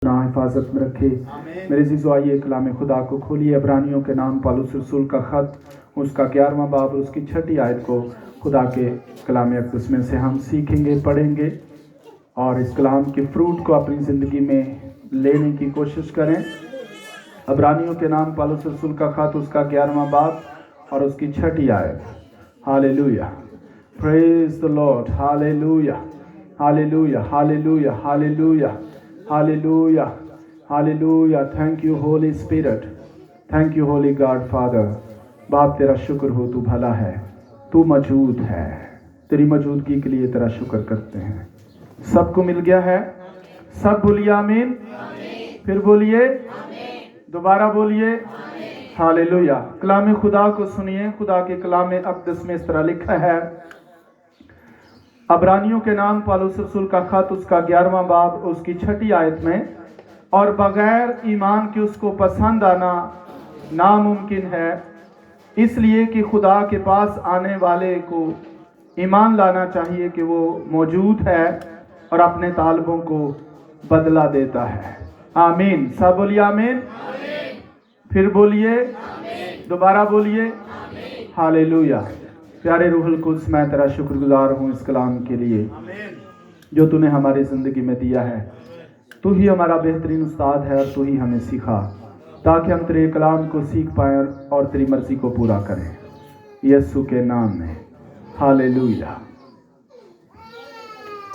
ना हिफाजत में रखे। मेरे अज़ीज़ों, आइए कलाम खुदा को खोलिए। इब्रानियों के नाम पौलुस रसूल का ख़त, उसका 11वां बाब और उसकी 6ठी आयत को खुदा के कलाम अक़दस में से हम सीखेंगे, पढ़ेंगे और इस कलाम के फ्रूट को अपनी ज़िंदगी में लेने की कोशिश करें। इब्रानियों के नाम पौलुस रसूल का ख़त, उसका 11वां बाब और उसकी 6ठी आयत। Hallelujah, praise the Lord, hallelujah, hallelujah, hallelujah, hallelujah, hallelujah, hallelujah. Thank you Holi spirit, thank you Holi God father. बाप तेरा शुक्र हो, तू भला है, तू मौजूद है। तेरी मौजूदगी के लिए तेरा शुक्र करते हैं। सबको मिल गया है? सब बोलिए आमीन। फिर बोलिए, दोबारा बोलिए, हालेलुया। कलाम खुदा को सुनिए। खुदा के कलाम अक़दस में इस तरह लिखा है, इब्रानियों के नाम पौलुस रसूल का ख़त, उसका 11वां बाब उसकी 6ठी आयत में, और बगैर ईमान के उसको पसंद आना नामुमकिन है, इसलिए कि खुदा के पास आने वाले को ईमान लाना चाहिए कि वो मौजूद है और अपने तालिबों को बदला देता है। आमीन। सब बोलिए आमीन। फिर बोलिए, दोबारा बोलिए, हालेलुया। प्यारे रूहुल कुद्स, मैं तेरा शुक्रगुजार हूँ इस कलाम के लिए जो तूने हमारी ज़िंदगी में दिया है। तू ही हमारा बेहतरीन उस्ताद है और तू ही हमें सिखा ताकि हम तेरे कलाम को सीख पाएँ और तेरी मर्ज़ी को पूरा करें, यीशु के नाम में, हालेलुया।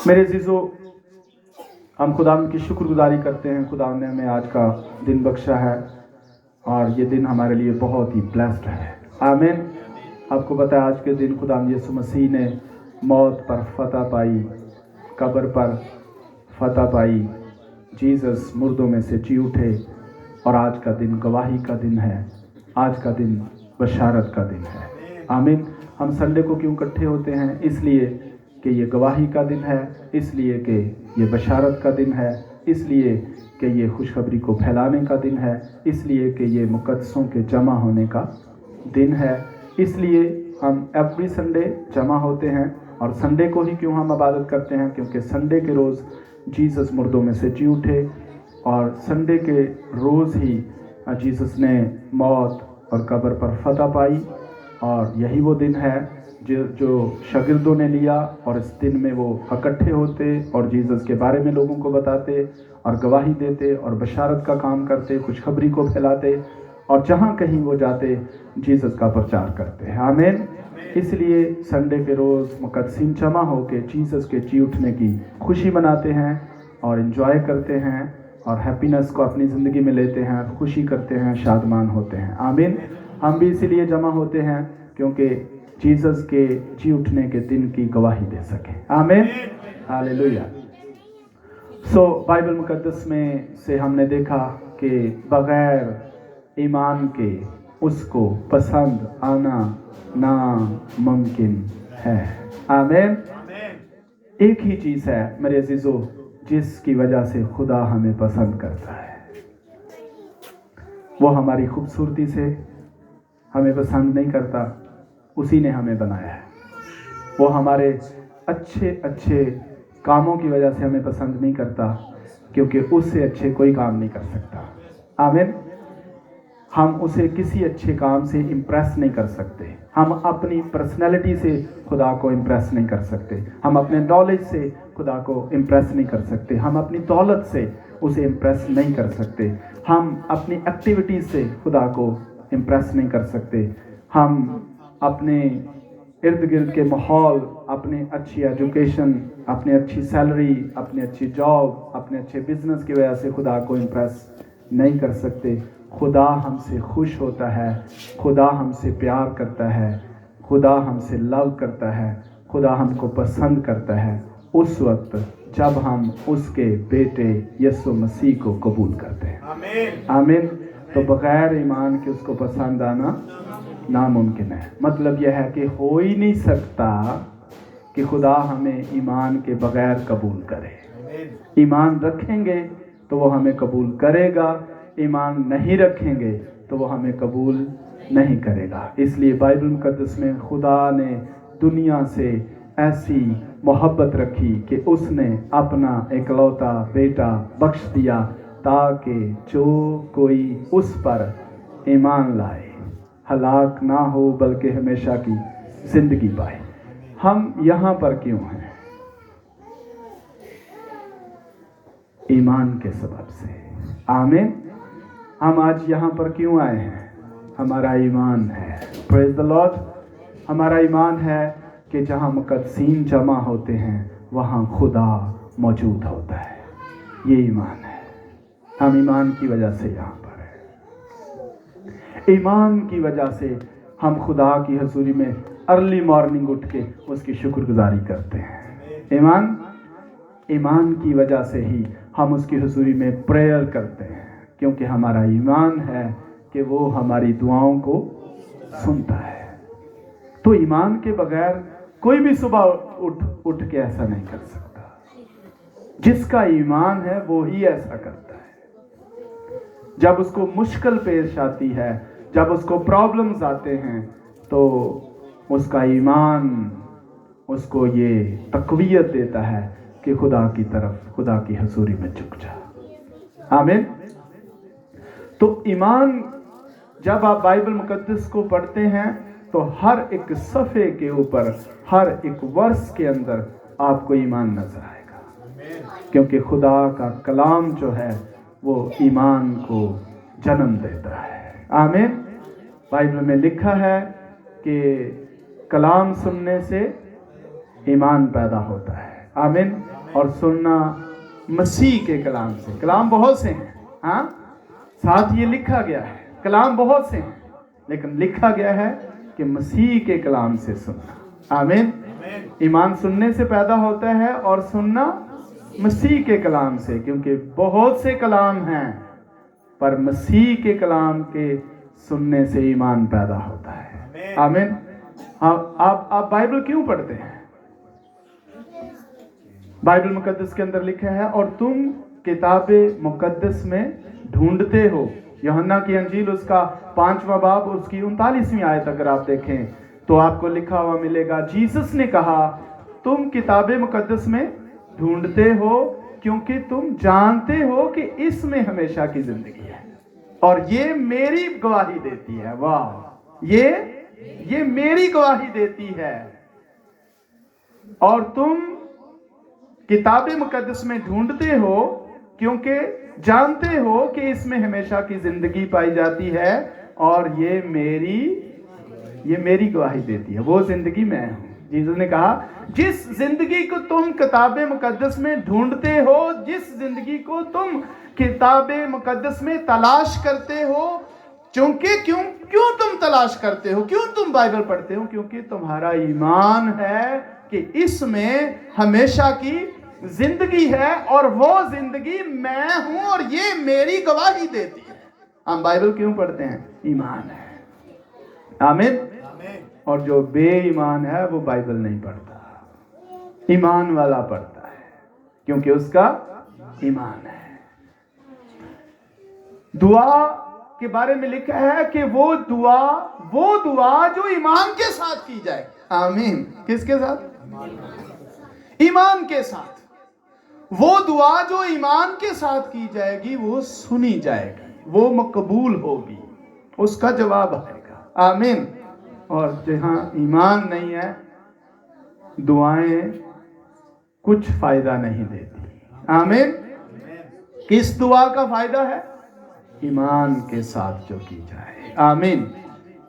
मेरे अज़ीज़ों, हम खुदा की शुक्रगुजारी करते हैं। खुदा ने हमें आज का दिन बख्शा है और ये दिन हमारे लिए बहुत ही ब्लेस्ड है। आमीन। आपको पता है, आज के दिन खुदा यीशु मसीह ने मौत पर फतह पाई, कब्र पर फतह पाई। जीसस मुर्दों में से जी उठे और आज का दिन गवाही का दिन है। आज का दिन बशारत का दिन है। आमीन। हम संडे को क्यों इकट्ठे होते हैं? इसलिए कि ये गवाही का दिन है, इसलिए कि ये बशारत का दिन है, इसलिए कि ये खुशखबरी को फैलाने का दिन है, इसलिए कि ये मुकद्दसों के जमा होने का दिन है। इसलिए हम एवरी संडे जमा होते हैं। और संडे को ही क्यों हम इबादत करते हैं? क्योंकि संडे के रोज़ जीसस मुर्दों में से जी उठे और संडे के रोज़ ही जीसस ने मौत और कब्र पर फतह पाई। और यही वो दिन है जो शागिर्दों ने लिया और इस दिन में वो इकट्ठे होते और जीसस के बारे में लोगों को बताते और गवाही देते और बशारत का काम करते, खुशखबरी को फैलाते और जहाँ कहीं वो जाते जीसस का प्रचार करते हैं। आमीन। इसलिए संडे के रोज़ मुकद्दसीन जमा होकर जीसस के जी उठने की खुशी मनाते हैं और एंजॉय करते हैं और हैप्पीनेस को अपनी ज़िंदगी में लेते हैं, खुशी करते हैं, शादमान होते हैं। आमीन। हम भी इसीलिए जमा होते हैं क्योंकि जीसस के जी उठने के दिन की गवाही दे सकें। आमीन, हालेलुया। बाइबल मुकद्दस में से हमने देखा कि बगैर ईमान के उसको पसंद आना नामुमकिन है। आमीन। एक ही चीज़ है मेरे अज़ीज़ों जिसकी वजह से खुदा हमें पसंद करता है। वो हमारी खूबसूरती से हमें पसंद नहीं करता, उसी ने हमें बनाया है। वो हमारे अच्छे अच्छे कामों की वजह से हमें पसंद नहीं करता, क्योंकि उससे अच्छे कोई काम नहीं कर सकता। आमीन। हम उसे किसी अच्छे काम से इम्प्रेस नहीं कर सकते। हम अपनी पर्सनैलिटी से खुदा को इम्प्रेस नहीं कर सकते। हम अपने नॉलेज से खुदा को इम्प्रेस नहीं कर सकते। हम अपनी दौलत से उसे इम्प्रेस नहीं कर सकते। हम अपनी एक्टिविटी से खुदा को इम्प्रेस नहीं कर सकते। हम अपने इर्द गिर्द के माहौल, अपनी अच्छी एजुकेशन, अपनी अच्छी सैलरी, अपनी अच्छी जॉब, अपने अच्छे बिजनेस की वजह से खुदा को इम्प्रेस नहीं कर सकते। खुदा हमसे खुश होता है, खुदा हमसे प्यार करता है, खुदा हमसे लव करता है, खुदा हमको पसंद करता है उस वक्त जब हम उसके बेटे यीशु मसीह को कबूल करते हैं। आमीन। आमीन। तो बगैर ईमान के उसको पसंद आना नामुमकिन है। मतलब यह है कि हो ही नहीं सकता कि खुदा हमें ईमान के बगैर कबूल करे। ईमान रखेंगे तो वो हमें कबूल करेगा, ईमान नहीं रखेंगे तो वो हमें कबूल नहीं करेगा। इसलिए बाइबल मुकद्दस में खुदा ने दुनिया से ऐसी मोहब्बत रखी कि उसने अपना इकलौता बेटा बख्श दिया ताकि जो कोई उस पर ईमान लाए हलाक ना हो बल्कि हमेशा की जिंदगी पाए। हम यहाँ पर क्यों हैं? ईमान के सबब से। आमीन। हम आज यहाँ पर क्यों आए हैं? हमारा ईमान है। Praise the Lord. हमारा ईमान है कि जहाँ मुकद्दसीन जमा होते हैं वहाँ खुदा मौजूद होता है। ये ईमान है। हम ईमान की वजह से यहाँ पर हैं। ईमान की वजह से हम खुदा की हजूरी में अर्ली मॉर्निंग उठ के उसकी शुक्रगुजारी करते हैं। ईमान की वजह से ही हम उसकी हुजूरी में प्रेयर करते हैं, क्योंकि हमारा ईमान है कि वो हमारी दुआओं को सुनता है। तो ईमान के बगैर कोई भी सुबह उठ के ऐसा नहीं कर सकता। जिसका ईमान है वो ही ऐसा करता है। जब उसको मुश्किल पेश आती है, जब उसको प्रॉब्लम्स आते हैं, तो उसका ईमान उसको ये तकवीयत देता है कि खुदा की तरफ, खुदा की हजूरी में झुक जा। आमीन। तो ईमान, जब आप बाइबल मुकद्दस को पढ़ते हैं तो हर एक सफ़े के ऊपर, हर एक वर्स के अंदर आपको ईमान नजर आएगा, क्योंकि खुदा का कलाम जो है वो ईमान को जन्म देता है। आमीन। बाइबल में लिखा है कि कलाम सुनने से ईमान पैदा होता है। आमीन। और सुनना मसीह के कलाम से। कलाम बहुत से हैं, हाँ, साथ ये लिखा गया है कलाम बहुत से हैं, लेकिन लिखा गया है कि मसीह के कलाम से सुनना। आमीन। ईमान सुनने से पैदा होता है और सुनना मसीह के कलाम से, क्योंकि बहुत से कलाम हैं पर मसीह के कलाम के सुनने से ईमान पैदा होता है। आमीन। आप बाइबल क्यों पढ़ते हैं? बाइबल मुकद्दस के अंदर लिखा है, और तुम किताबे मुकद्दस में ढूंढते हो। यूहन्ना की अंजील उसका 5वां बाब उसकी 39वीं आयत अगर आप देखें तो आपको लिखा हुआ मिलेगा, जीसस ने कहा तुम किताबे मुकद्दस में ढूंढते हो क्योंकि तुम जानते हो कि इसमें हमेशा की जिंदगी है, और ये मेरी गवाही देती है। वाह, ये मेरी गवाही देती है। और तुम किताबे मुकद्दस में ढूंढते हो क्योंकि जानते हो कि इसमें हमेशा की जिंदगी पाई जाती है, और ये मेरी गवाही देती है। वो जिंदगी मैं हूं। यीशु ने कहा, जिस जिंदगी को तुम किताबे मुकद्दस में ढूंढते हो, जिस जिंदगी को तुम किताबे मुकद्दस में तलाश करते हो, क्योंकि क्यों तुम तलाश करते हो, क्यों तुम बाइबल पढ़ते हो? क्योंकि तुम्हारा ईमान है कि इसमें हमेशा की जिंदगी है, और वो जिंदगी मैं हूं, और ये मेरी गवाही देती है। हम बाइबल क्यों पढ़ते हैं? ईमान है। आमीन। और जो बेईमान है वो बाइबल नहीं पढ़ता, ईमान वाला पढ़ता है, क्योंकि उसका ईमान है। दुआ के बारे में लिखा है कि वो दुआ जो ईमान के साथ की जाए। आमीन। किसके साथ? ईमान के साथ। वो दुआ जो ईमान के साथ की जाएगी वो सुनी जाएगी, वो मकबूल होगी, उसका जवाब आएगा। आमीन। और जहां ईमान नहीं है, दुआएं कुछ फायदा नहीं देती। आमीन। किस दुआ का फायदा है? ईमान के साथ जो की जाए। आमीन।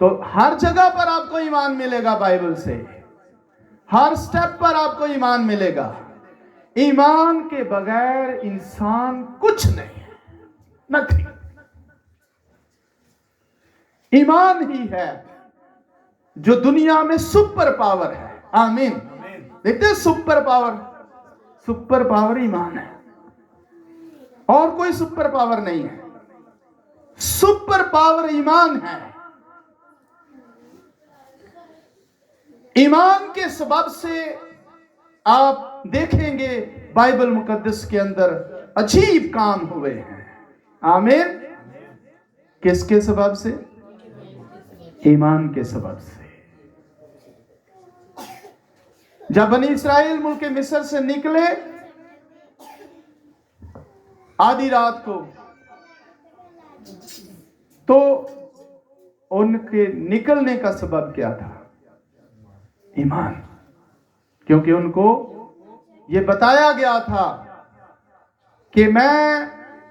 तो हर जगह पर आपको ईमान मिलेगा बाइबल से, हर स्टेप पर आपको ईमान मिलेगा। ईमान के बगैर इंसान कुछ नहीं है, नथिंग। ईमान ही है जो दुनिया में सुपर पावर है। आमीन। देखते हैं सुपर पावर ईमान है, और कोई सुपर पावर नहीं है। सुपर पावर ईमान है। ईमान के सबब से आप देखेंगे बाइबल मुकद्दस के अंदर अजीब काम हुए हैं। आमीन। किसके सबब से? ईमान के सबब से। जब बनी इस्राएल मुल्क मिस्र से निकले, आधी रात को तो उनके निकलने का सबब क्या था? ईमान। क्योंकि उनको ये बताया गया था कि मैं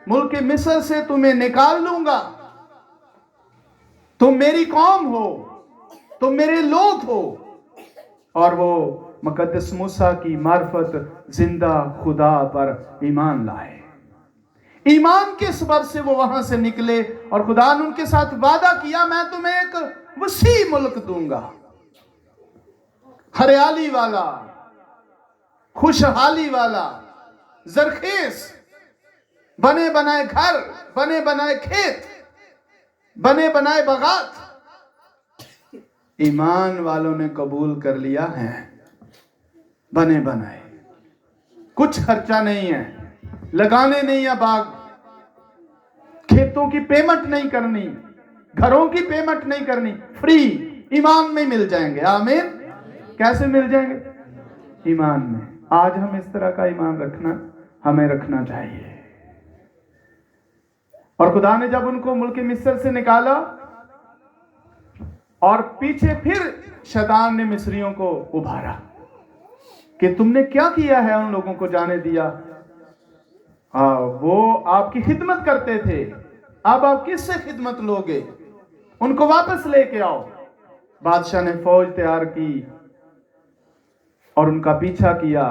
मुल्क मिस्र से तुम्हें निकाल लूंगा, तुम मेरी कौम हो, तुम मेरे लोग हो। और वो मुकद्दस मूसा की मार्फत जिंदा खुदा पर ईमान लाए। ईमान के सबब से वो वहां से निकले और खुदा ने उनके साथ वादा किया, मैं तुम्हें एक वसी मुल्क दूंगा, हरियाली वाला, खुशहाली वाला, जरखेज, बने बनाए घर, बने बनाए खेत, बने बनाए बगात। ईमान वालों ने कबूल कर लिया है, बने बनाए, कुछ खर्चा नहीं है, लगाने नहीं है बाग, खेतों की पेमेंट नहीं करनी, घरों की पेमेंट नहीं करनी, फ्री ईमान में मिल जाएंगे। आमीन। कैसे मिल जाएंगे? ईमान में। आज हम इस तरह का ईमान हमें रखना चाहिए। और खुदा ने जब उनको मुल्क मिस्र से निकाला और पीछे फिर शैतान ने मिस्रियों को उभारा कि तुमने क्या किया है, उन लोगों को जाने दिया, वो आपकी खिदमत करते थे, अब आप किससे खिदमत लोगे, उनको वापस लेके आओ। बादशाह ने फौज तैयार की और उनका पीछा किया।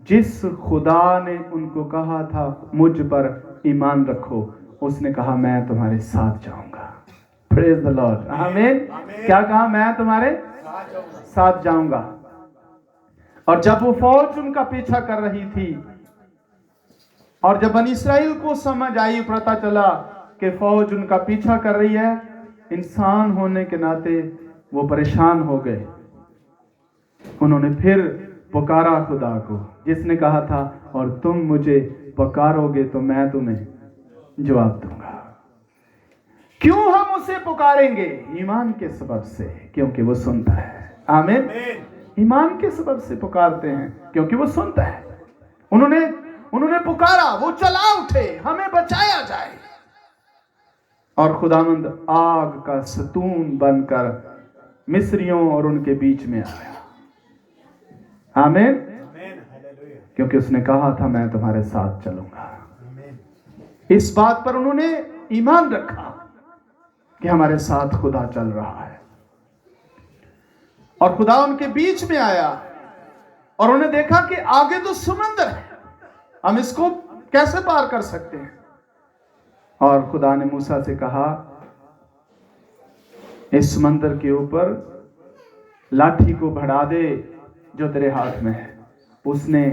जिस खुदा ने उनको कहा था मुझ पर ईमान रखो, उसने कहा मैं तुम्हारे साथ जाऊंगा। Praise the Lord. आमीन। क्या कहा? मैं तुम्हारे साथ जाऊंगा। और जब वो फौज उनका पीछा कर रही थी और जब बनी इस्राएल को समझ आई, पता चला कि फौज उनका पीछा कर रही है, इंसान होने के नाते वो परेशान हो गए। उन्होंने फिर पुकारा खुदा को, जिसने कहा था और तुम मुझे पुकारोगे तो मैं तुम्हें जवाब दूंगा। क्यों हम उसे पुकारेंगे? ईमान के सबब से, क्योंकि वो सुनता है। आमीन। ईमान के सबब से पुकारते हैं क्योंकि वो सुनता है। उन्होंने पुकारा, वो चला उठे, हमें बचाया जाए। और खुदावंद आग का सतून बनकर मिस्रियों और उनके बीच में आया। आमीन। क्योंकि उसने कहा था मैं तुम्हारे साथ चलूंगा। इस बात पर उन्होंने ईमान रखा कि हमारे साथ खुदा चल रहा है। और खुदा उनके बीच में आया और उन्होंने देखा कि आगे तो समुद्र है, हम इसको कैसे पार कर सकते हैं। और खुदा ने मूसा से कहा, इस समंदर के ऊपर लाठी को बढ़ा दे जो तेरे हाथ में है। उसने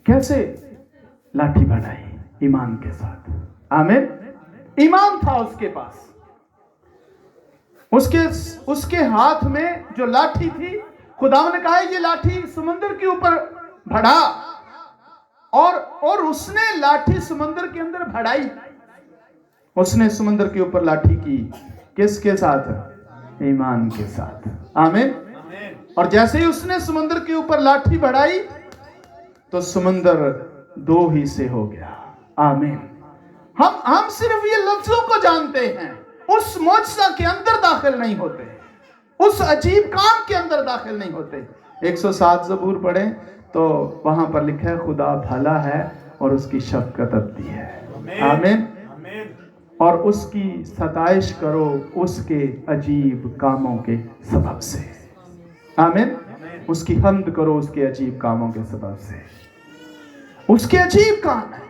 कैसे लाठी बढ़ाई? ईमान के साथ। आमीन। ईमान था उसके पास। उसके हाथ में जो लाठी थी, खुदा ने कहा ये लाठी समुद्र के ऊपर बढ़ा, और उसने लाठी समुद्र के अंदर बढ़ाई। उसने समुद्र के ऊपर लाठी की, किसके साथ? ईमान के साथ। आमीन। और जैसे ही उसने समुद्र के ऊपर लाठी बढ़ाई तो समुद्र दो हिस्से हो गया। आमीन। हम सिर्फ ये लफ्जों को जानते हैं, उस मौजज़ा के अंदर दाखिल नहीं होते, उस अजीब काम के अंदर दाखिल नहीं होते। 107 ज़बूर पढ़ें तो वहां पर लिखा है, खुदा भला है और उसकी शफकत अबदी है। आमीन। और उसकी सताइश करो उसके अजीब कामों के सबब से। आमीन। उसकी हम्द करो उसके अजीब कामों के सबब से। उसके अजीब काम है।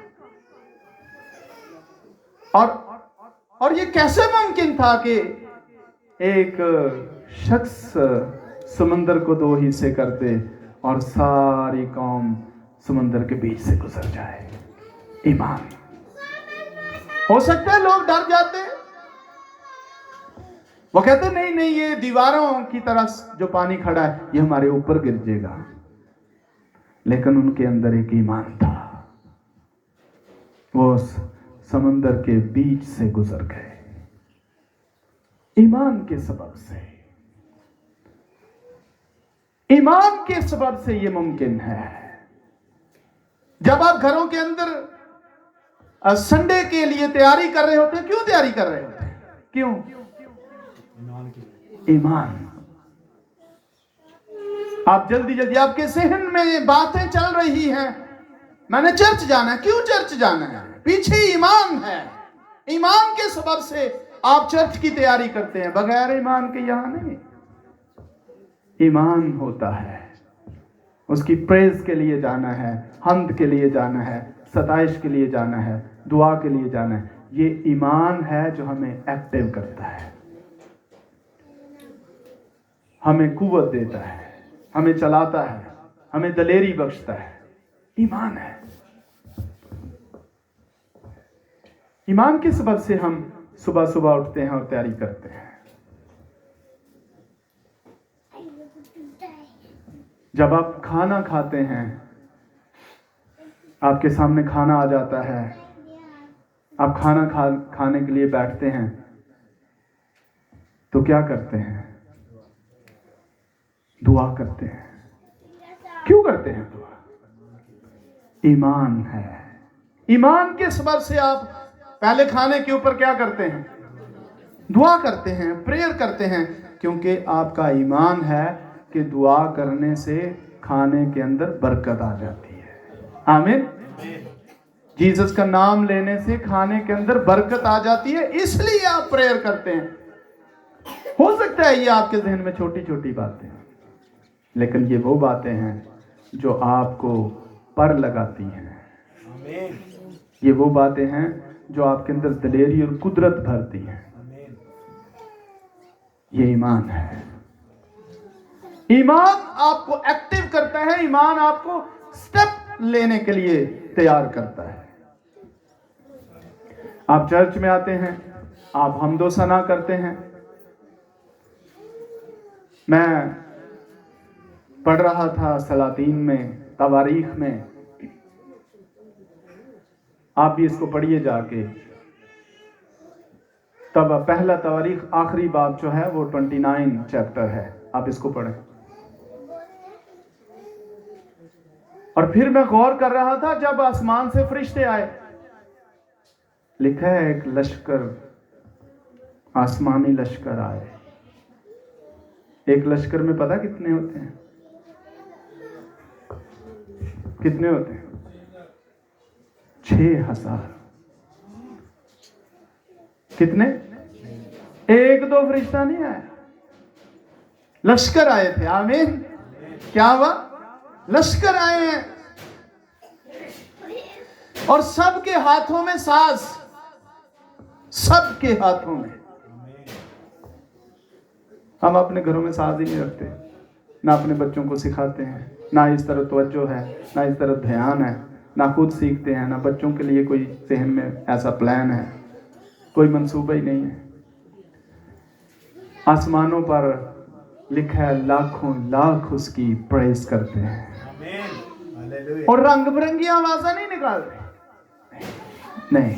और ये कैसे मुमकिन था कि एक शख्स समंदर को दो हिस्से कर दे और सारी कौम समंदर के बीच से गुजर जाए? ईमान। हो सकता है लोग डर जाते, वो कहते नहीं ये दीवारों की तरह जो पानी खड़ा है ये हमारे ऊपर गिर जाएगा। लेकिन उनके अंदर एक ईमान था, वो समंदर के बीच से गुजर गए ईमान के सबब से। ईमान के सबब से ये मुमकिन है। जब आप घरों के अंदर संडे के लिए तैयारी कर रहे होते हैं। क्यों तैयारी कर रहे होते हैं? क्यों? ईमान। आप जल्दी जल्दी, आपके जहन में बातें चल रही हैं, मैंने चर्च जाना है। क्यों चर्च जाना है? पीछे ईमान है। ईमान के सबब से आप चर्च की तैयारी करते हैं। बगैर ईमान के यहां नहीं। ईमान होता है, उसकी प्रेज के लिए जाना है, हम्द के लिए जाना है, सताइश के लिए जाना है, दुआ के लिए जाना है। ये ईमान है जो हमें एक्टिव करता है, हमें कुव्वत देता है, हमें चलाता है, हमें दलेरी बख्शता है। ईमान है। ईमान के सबब से हम सुबह सुबह उठते हैं और तैयारी करते हैं। जब आप खाना खाते हैं, आपके सामने खाना आ जाता है, आप खाना खाने के लिए बैठते हैं, तो क्या करते हैं? दुआ करते हैं। क्यों करते हैं दुआ? ईमान है। ईमान के सबब से आप पहले खाने के ऊपर क्या करते हैं? दुआ करते हैं, प्रेयर करते हैं, क्योंकि आपका ईमान है कि दुआ करने से खाने के अंदर बरकत आ जाती है। आमीन। जीसस का नाम लेने से खाने के अंदर बरकत आ जाती है, इसलिए आप प्रेयर करते हैं। हो सकता है ये आपके जहन में छोटी छोटी बातें, लेकिन ये वो बातें हैं जो आपको पर लगाती हैं। ये वो बातें हैं जो आपके अंदर दलेरी और कुदरत भरती हैं। ये ईमान है। ईमान आपको एक्टिव करता है। ईमान आपको स्टेप लेने के लिए तैयार करता है। आप चर्च में आते हैं, आप हम्दो सना करते हैं। मैं पढ़ रहा था सलातीन में, तवारीख में, आप भी इसको पढ़िए जाके। तब पहला तवारीख आखिरी बाब जो है वो 29 चैप्टर है, आप इसको पढ़ें। और फिर मैं गौर कर रहा था, जब आसमान से फरिश्ते आए, लिखा है एक लश्कर, आसमानी लश्कर आए। एक लश्कर में पता कितने होते हैं? कितने होते हैं? 6000। कितने? एक दो फरिश्ता नहीं आया, लश्कर आए थे। आमीन। क्या हुआ? लश्कर आए हैं, और सबके हाथों में साज, सबके हाथों में। हम अपने घरों में साज ही नहीं रखते, ना अपने बच्चों को सिखाते हैं, ना इस तरह तवज्जो है, ना इस तरह ध्यान है, ना खुद सीखते हैं, ना बच्चों के लिए कोई जहन में ऐसा प्लान है, कोई मंसूबा ही नहीं है। आसमानों पर लिखा है, लाखों लाख उसकी प्रेज करते हैं, और रंग बिरंगी आवाज़ें नहीं निकालते, नहीं,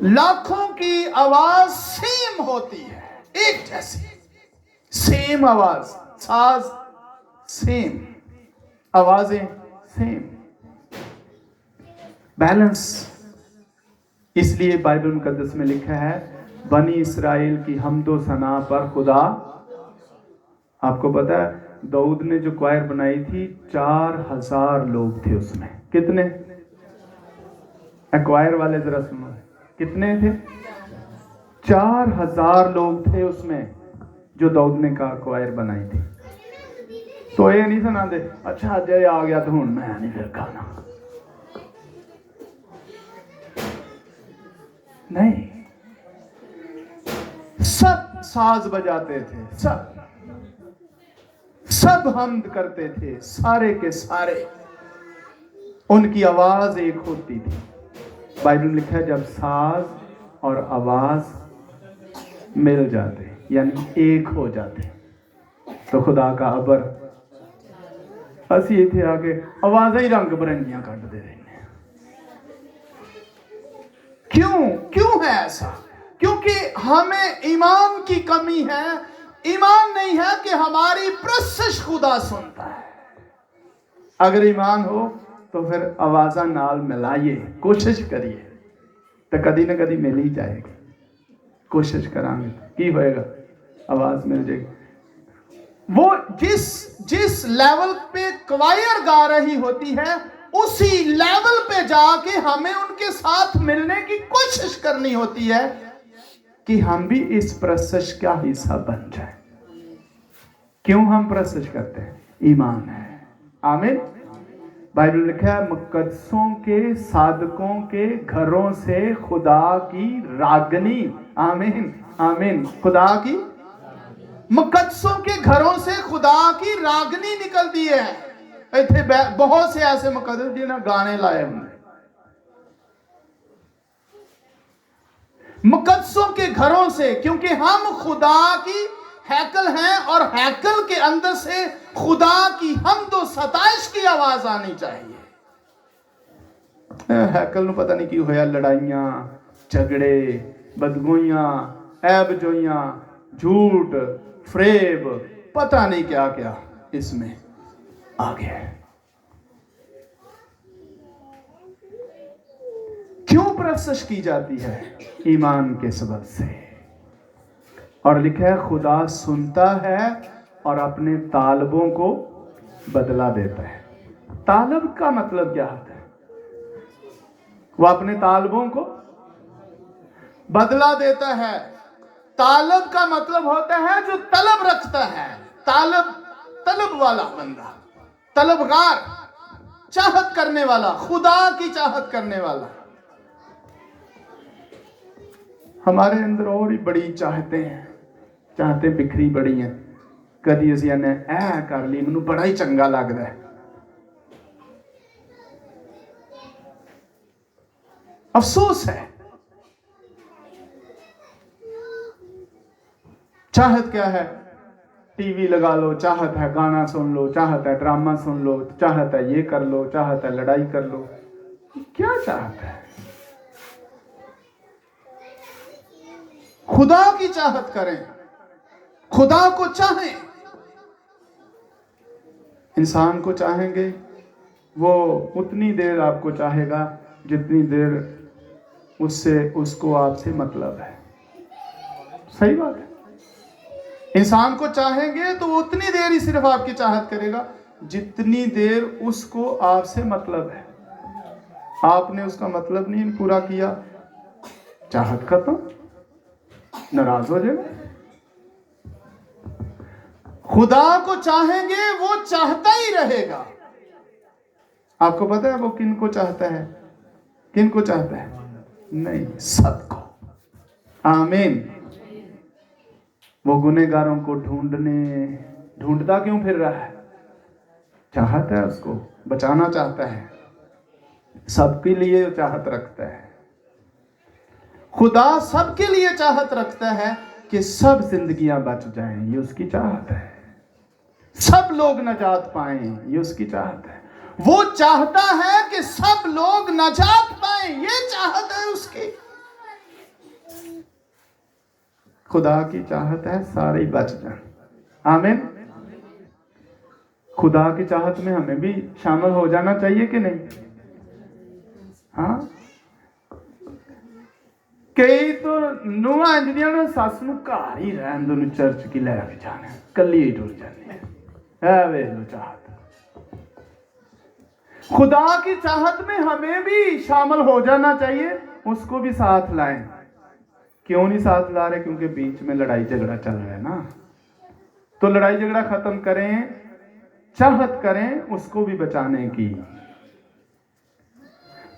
लाखों की आवाज सेम होती है, एक जैसी, सेम आवाज, साज सेम, आवाजें सेम, बैलेंस। इसलिए बाइबल मुकद्दस में लिखा है, बनी इस्राएल की हम्दो सना पर खुदा। आपको पता है दाऊद ने जो क्वायर बनाई थी, 4000 लोग थे उसमें। कितने? क्वायर वाले जरा सुनो, कितने थे? 4000 लोग थे उसमें जो दाऊद ने का क्वायर बनाई थी। तो ये नहीं सुना दे, अच्छा जय आ गया तो हूं मैं नहीं फिर गाना, नहीं, सब साज बजाते थे, सब हम्द करते थे, सारे के सारे, उनकी आवाज एक होती थी। बाइबल में लिखा है, जब साज और आवाज मिल जाते, यानी एक हो जाते, तो खुदा का अबर असी इथे आके आवाज़ें ही रंग बिरंगियां कट दे रहे हैं। क्यों है ऐसा? क्योंकि हमें ईमान की कमी है। ईमान नहीं है कि हमारी प्रशंसा खुदा सुनता है। अगर ईमान हो तो फिर आवाज़ा नाल मिलाइए, कोशिश करिए तो कदी ना कदी मिल ही जाएगी। कोशिश करांगे की होएगा, आवाज मिल जाएगी। वो जिस लेवल पे क्वायर गा रही होती है, उसी लेवल पे जाके हमें उनके साथ मिलने की कोशिश करनी होती है कि हम भी इस प्रोसेस का हिस्सा बन जाए। क्यों हम प्रोसेस करते हैं? ईमान है। आमीन। बाइबल में लिखा है, मुकद्दसों के साधकों के घरों से खुदा की रागनी, आमीन आमीन, खुदा की, मुकद्दसों के घरों से खुदा की रागनी निकलती है। इतने बहुत से ऐसे मुकद्दस जिन्हें गाने लाए होंगे, मुकद्दसों के घरों से, क्योंकि हम खुदा की हैकल हैं और हैकल के अंदर से खुदा की हमद व सताइश की आवाज आनी चाहिए। हैकल ਨੂੰ पता नहीं की होया, लड़ाइयां झगड़े बदगोइयां ऐबजोइयां झूठ फ्रेब पता नहीं क्या क्या इसमें आ गया है। क्यों प्रोसेस की जाती है? ईमान के सबब से। और लिखा है, खुदा सुनता है और अपने तालबों को बदला देता है। तालब का मतलब क्या होता है? वो अपने तालबों को बदला देता है। तालब का मतलब होता है जो तलब रखता है। तलब वाला बंदा, तलबगार, चाहत करने वाला, खुदा की चाहत करने वाला। हमारे अंदर और ही बड़ी चाहते बिखरी बड़ी हैं। कदी असीं ने ऐ कर ली, मैनूं बड़ा ही चंगा लगदा है। अफसोस है। चाहत क्या है? टीवी लगा लो, चाहत है गाना सुन लो, चाहत है ड्रामा सुन लो, चाहत है ये कर लो, चाहत है लड़ाई कर लो। क्या चाहत है? खुदा की चाहत करें, खुदा को चाहें। इंसान को चाहेंगे, वो उतनी देर आपको चाहेगा जितनी देर उसको आपसे मतलब है। सही बात है। इंसान को चाहेंगे तो वो उतनी देर ही सिर्फ आपकी चाहत करेगा जितनी देर उसको आपसे मतलब है। आपने उसका मतलब नहीं पूरा किया, चाहत खत्म, नाराज हो जाएगा। खुदा को चाहेंगे, वो चाहता ही रहेगा। आपको पता है वो किन को चाहता है? किन को चाहता है? नहीं, सबको। आमीन। वो गुनहगारों को ढूंढता क्यों फिर रहा है? चाहता है, उसको बचाना चाहता है, सबके लिए चाहत रखता है। खुदा सबके लिए चाहत रखता है कि सब जिंदगियां बच जाएं, ये उसकी चाहत है। सब लोग नजात पाएं, ये उसकी चाहत है। वो चाहता है कि सब लोग नजात पाएं, ये चाहत है उसकी। खुदा की चाहत है सारे बच जाएं। आमीन। खुदा की चाहत में हमें भी शामिल हो जाना चाहिए कि नहीं? हाँ, कई तो नुआ इंजनियर ने सस नूं घर ही रहन दो, चर्च की लैके जाने, कली ही टुर जाने। है वे लो चाहत। खुदा की चाहत में हमें भी शामिल हो जाना चाहिए, उसको भी साथ लाएं। क्यों नहीं साथ ला रहे? क्योंकि बीच में लड़ाई झगड़ा चल रहा है ना। तो लड़ाई झगड़ा खत्म करें, चाहत करें उसको भी बचाने की,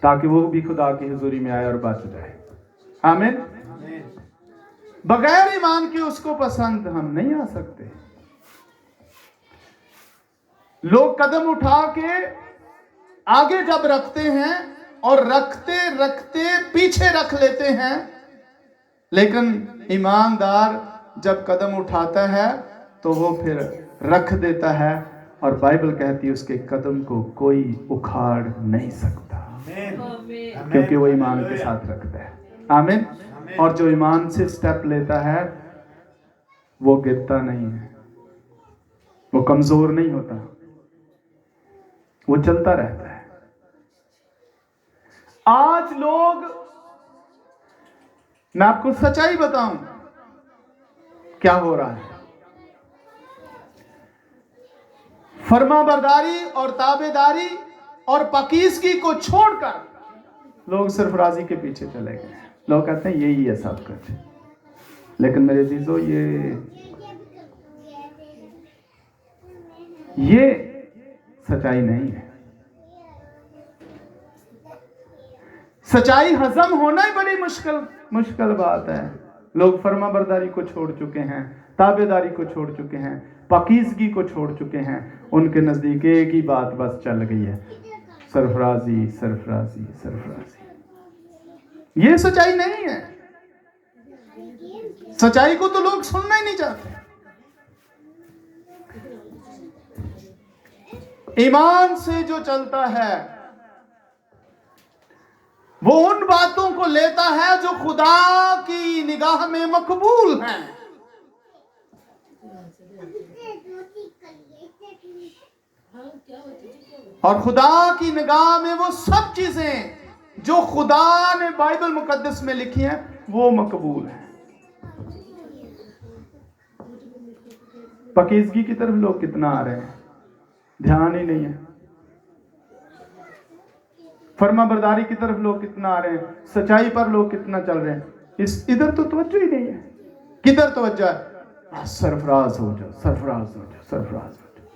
ताकि वो भी खुदा की हुजूरी में आए और बच जाए। आमीन। बगैर ईमान के उसको पसंद हम नहीं आ सकते। लोग कदम उठा के आगे जब रखते हैं और रखते रखते पीछे रख लेते हैं, लेकिन ईमानदार जब कदम उठाता है तो वो फिर रख देता है, और बाइबल कहती है उसके कदम को कोई उखाड़ नहीं सकता, क्योंकि वो ईमान के साथ रखता है। आमीन। और जो ईमान से स्टेप लेता है वो गिरता नहीं है, वो कमजोर नहीं होता, वो चलता रहता है। आज लोग, मैं आपको सच्चाई बताऊं क्या हो रहा है। फर्माबरदारी और ताबेदारी और पाकीज़गी को छोड़कर लोग सिर्फ राजी के पीछे चले गए। लोग कहते हैं यही है सब कुछ, लेकिन मेरे अजीजों ये सच्चाई नहीं है। सच्चाई हजम होना ही बड़ी मुश्किल बात है। लोग फर्माबरदारी को छोड़ चुके हैं, ताबेदारी को छोड़ चुके हैं, पाकीज़गी को छोड़ चुके हैं। उनके नजदीक एक ही बात बस चल गई है, सरफराजी सरफराजी सरफराजी। ये सच्चाई नहीं है। सच्चाई को तो लोग सुनना ही नहीं चाहते। ईमान से जो चलता है वो उन बातों को लेता है जो खुदा की निगाह में मकबूल हैं। और खुदा की निगाह में वो सब चीजें जो खुदा ने बाइबल मुकद्दस में लिखी हैं वो मकबूल है। पाकीज़गी की तरफ लोग कितना आ रहे हैं, ध्यान ही नहीं है। फर्माबरदारी की तरफ लोग कितना आ रहे हैं, सच्चाई पर लोग कितना चल रहे हैं, इधर तो तवज्जो ही नहीं है। किधर तवज्जो है? सरफराज हो जाओ, सरफराज हो जाओ, सरफराज हो जाओ।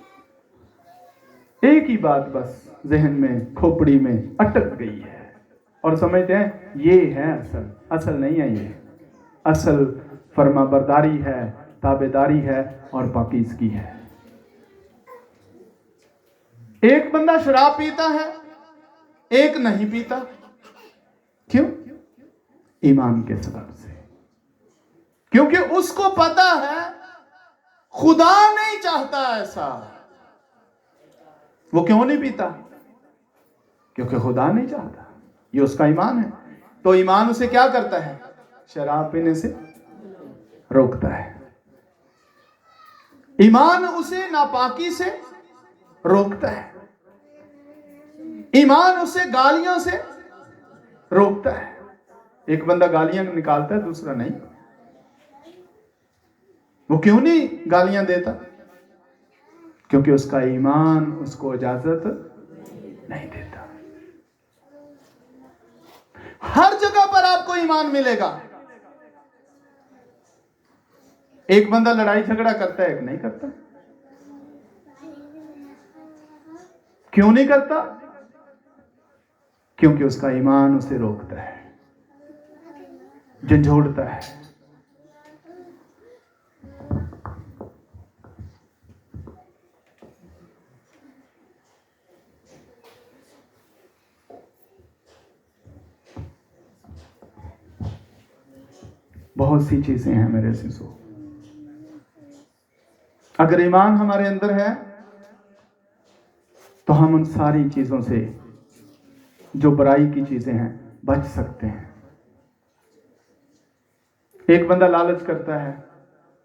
एक ही बात बस जहन में, खोपड़ी में अटक गई है और समझते हैं ये है असल। असल नहीं है ये। असल फर्माबरदारी है, ताबेदारी है और पाकीज़गी है। एक बंदा शराब पीता है, एक नहीं पीता। क्यों? ईमान के सबब से। क्योंकि उसको पता है खुदा नहीं चाहता ऐसा। वो क्यों नहीं पीता? क्योंकि खुदा नहीं चाहता। ये उसका ईमान है। तो ईमान उसे क्या करता है? शराब पीने से रोकता है। ईमान उसे नापाकी से रोकता है। ईमान उसे गालियों से रोकता है। एक बंदा गालियां निकालता है, दूसरा नहीं। वो क्यों नहीं गालियां देता? क्योंकि उसका ईमान उसको इजाजत नहीं देता। हर जगह पर आपको ईमान मिलेगा। एक बंदा लड़ाई झगड़ा करता है, एक नहीं करता। क्यों नहीं करता? क्योंकि उसका ईमान उसे रोकता है, झंझोड़ता है। बहुत सी चीजें हैं मेरे शिशु। अगर ईमान हमारे अंदर है तो हम उन सारी चीजों से, जो बुराई की चीजें हैं, बच सकते हैं। एक बंदा लालच करता है,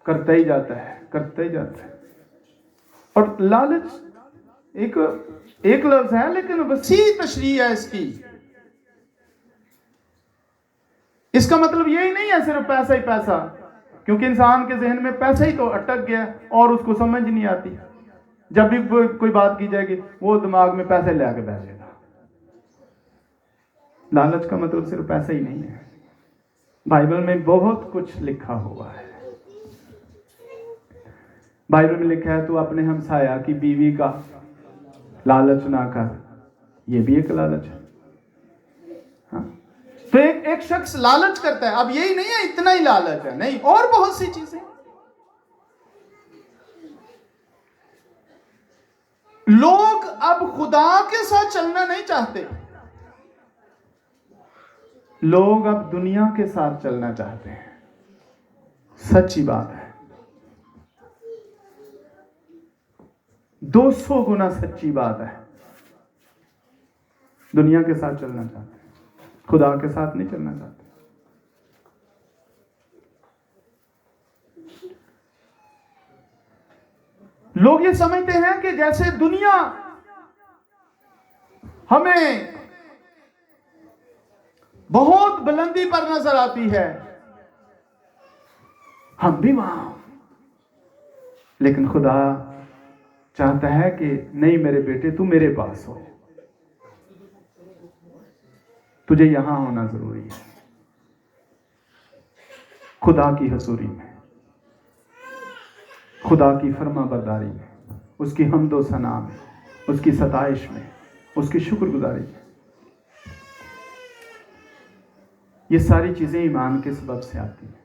करता ही जाता है, करता ही जाता है। और लालच एक लफ्ज है, लेकिन वसी तशरीह है इसकी। इसका मतलब यही नहीं है सिर्फ पैसा ही पैसा, क्योंकि इंसान के जहन में पैसा ही तो अटक गया और उसको समझ नहीं आती। जब भी कोई बात की जाएगी वो दिमाग में पैसे ले आके बैठेगा। लालच का मतलब सिर्फ पैसा ही नहीं है। बाइबल में बहुत कुछ लिखा हुआ है। बाइबल में लिखा है तू अपने हमसाया की बीवी का लालच ना कर। ये भी एक लालच है। हाँ? तो एक शख्स लालच करता है। अब यही नहीं है इतना ही लालच है, नहीं, और बहुत सी चीजें। लोग अब खुदा के साथ चलना नहीं चाहते। लोग अब दुनिया के साथ चलना चाहते हैं। सच्ची बात है, 200 गुना सच्ची बात है। दुनिया के साथ चलना चाहते हैं, खुदा के साथ नहीं चलना चाहते। लोग ये समझते हैं कि जैसे दुनिया हमें बहुत बुलंदी पर नजर आती है, हम भी वहां, लेकिन खुदा चाहता है कि नहीं मेरे बेटे, तू मेरे पास हो, तुझे यहां होना जरूरी है, खुदा की हजूरी में, खुदा की फर्माबरदारी में, उसकी हम्दो सना में, उसकी सताइश में, उसकी शुक्रगुजारी में। ये सारी चीजें ईमान के सबब से आती हैं।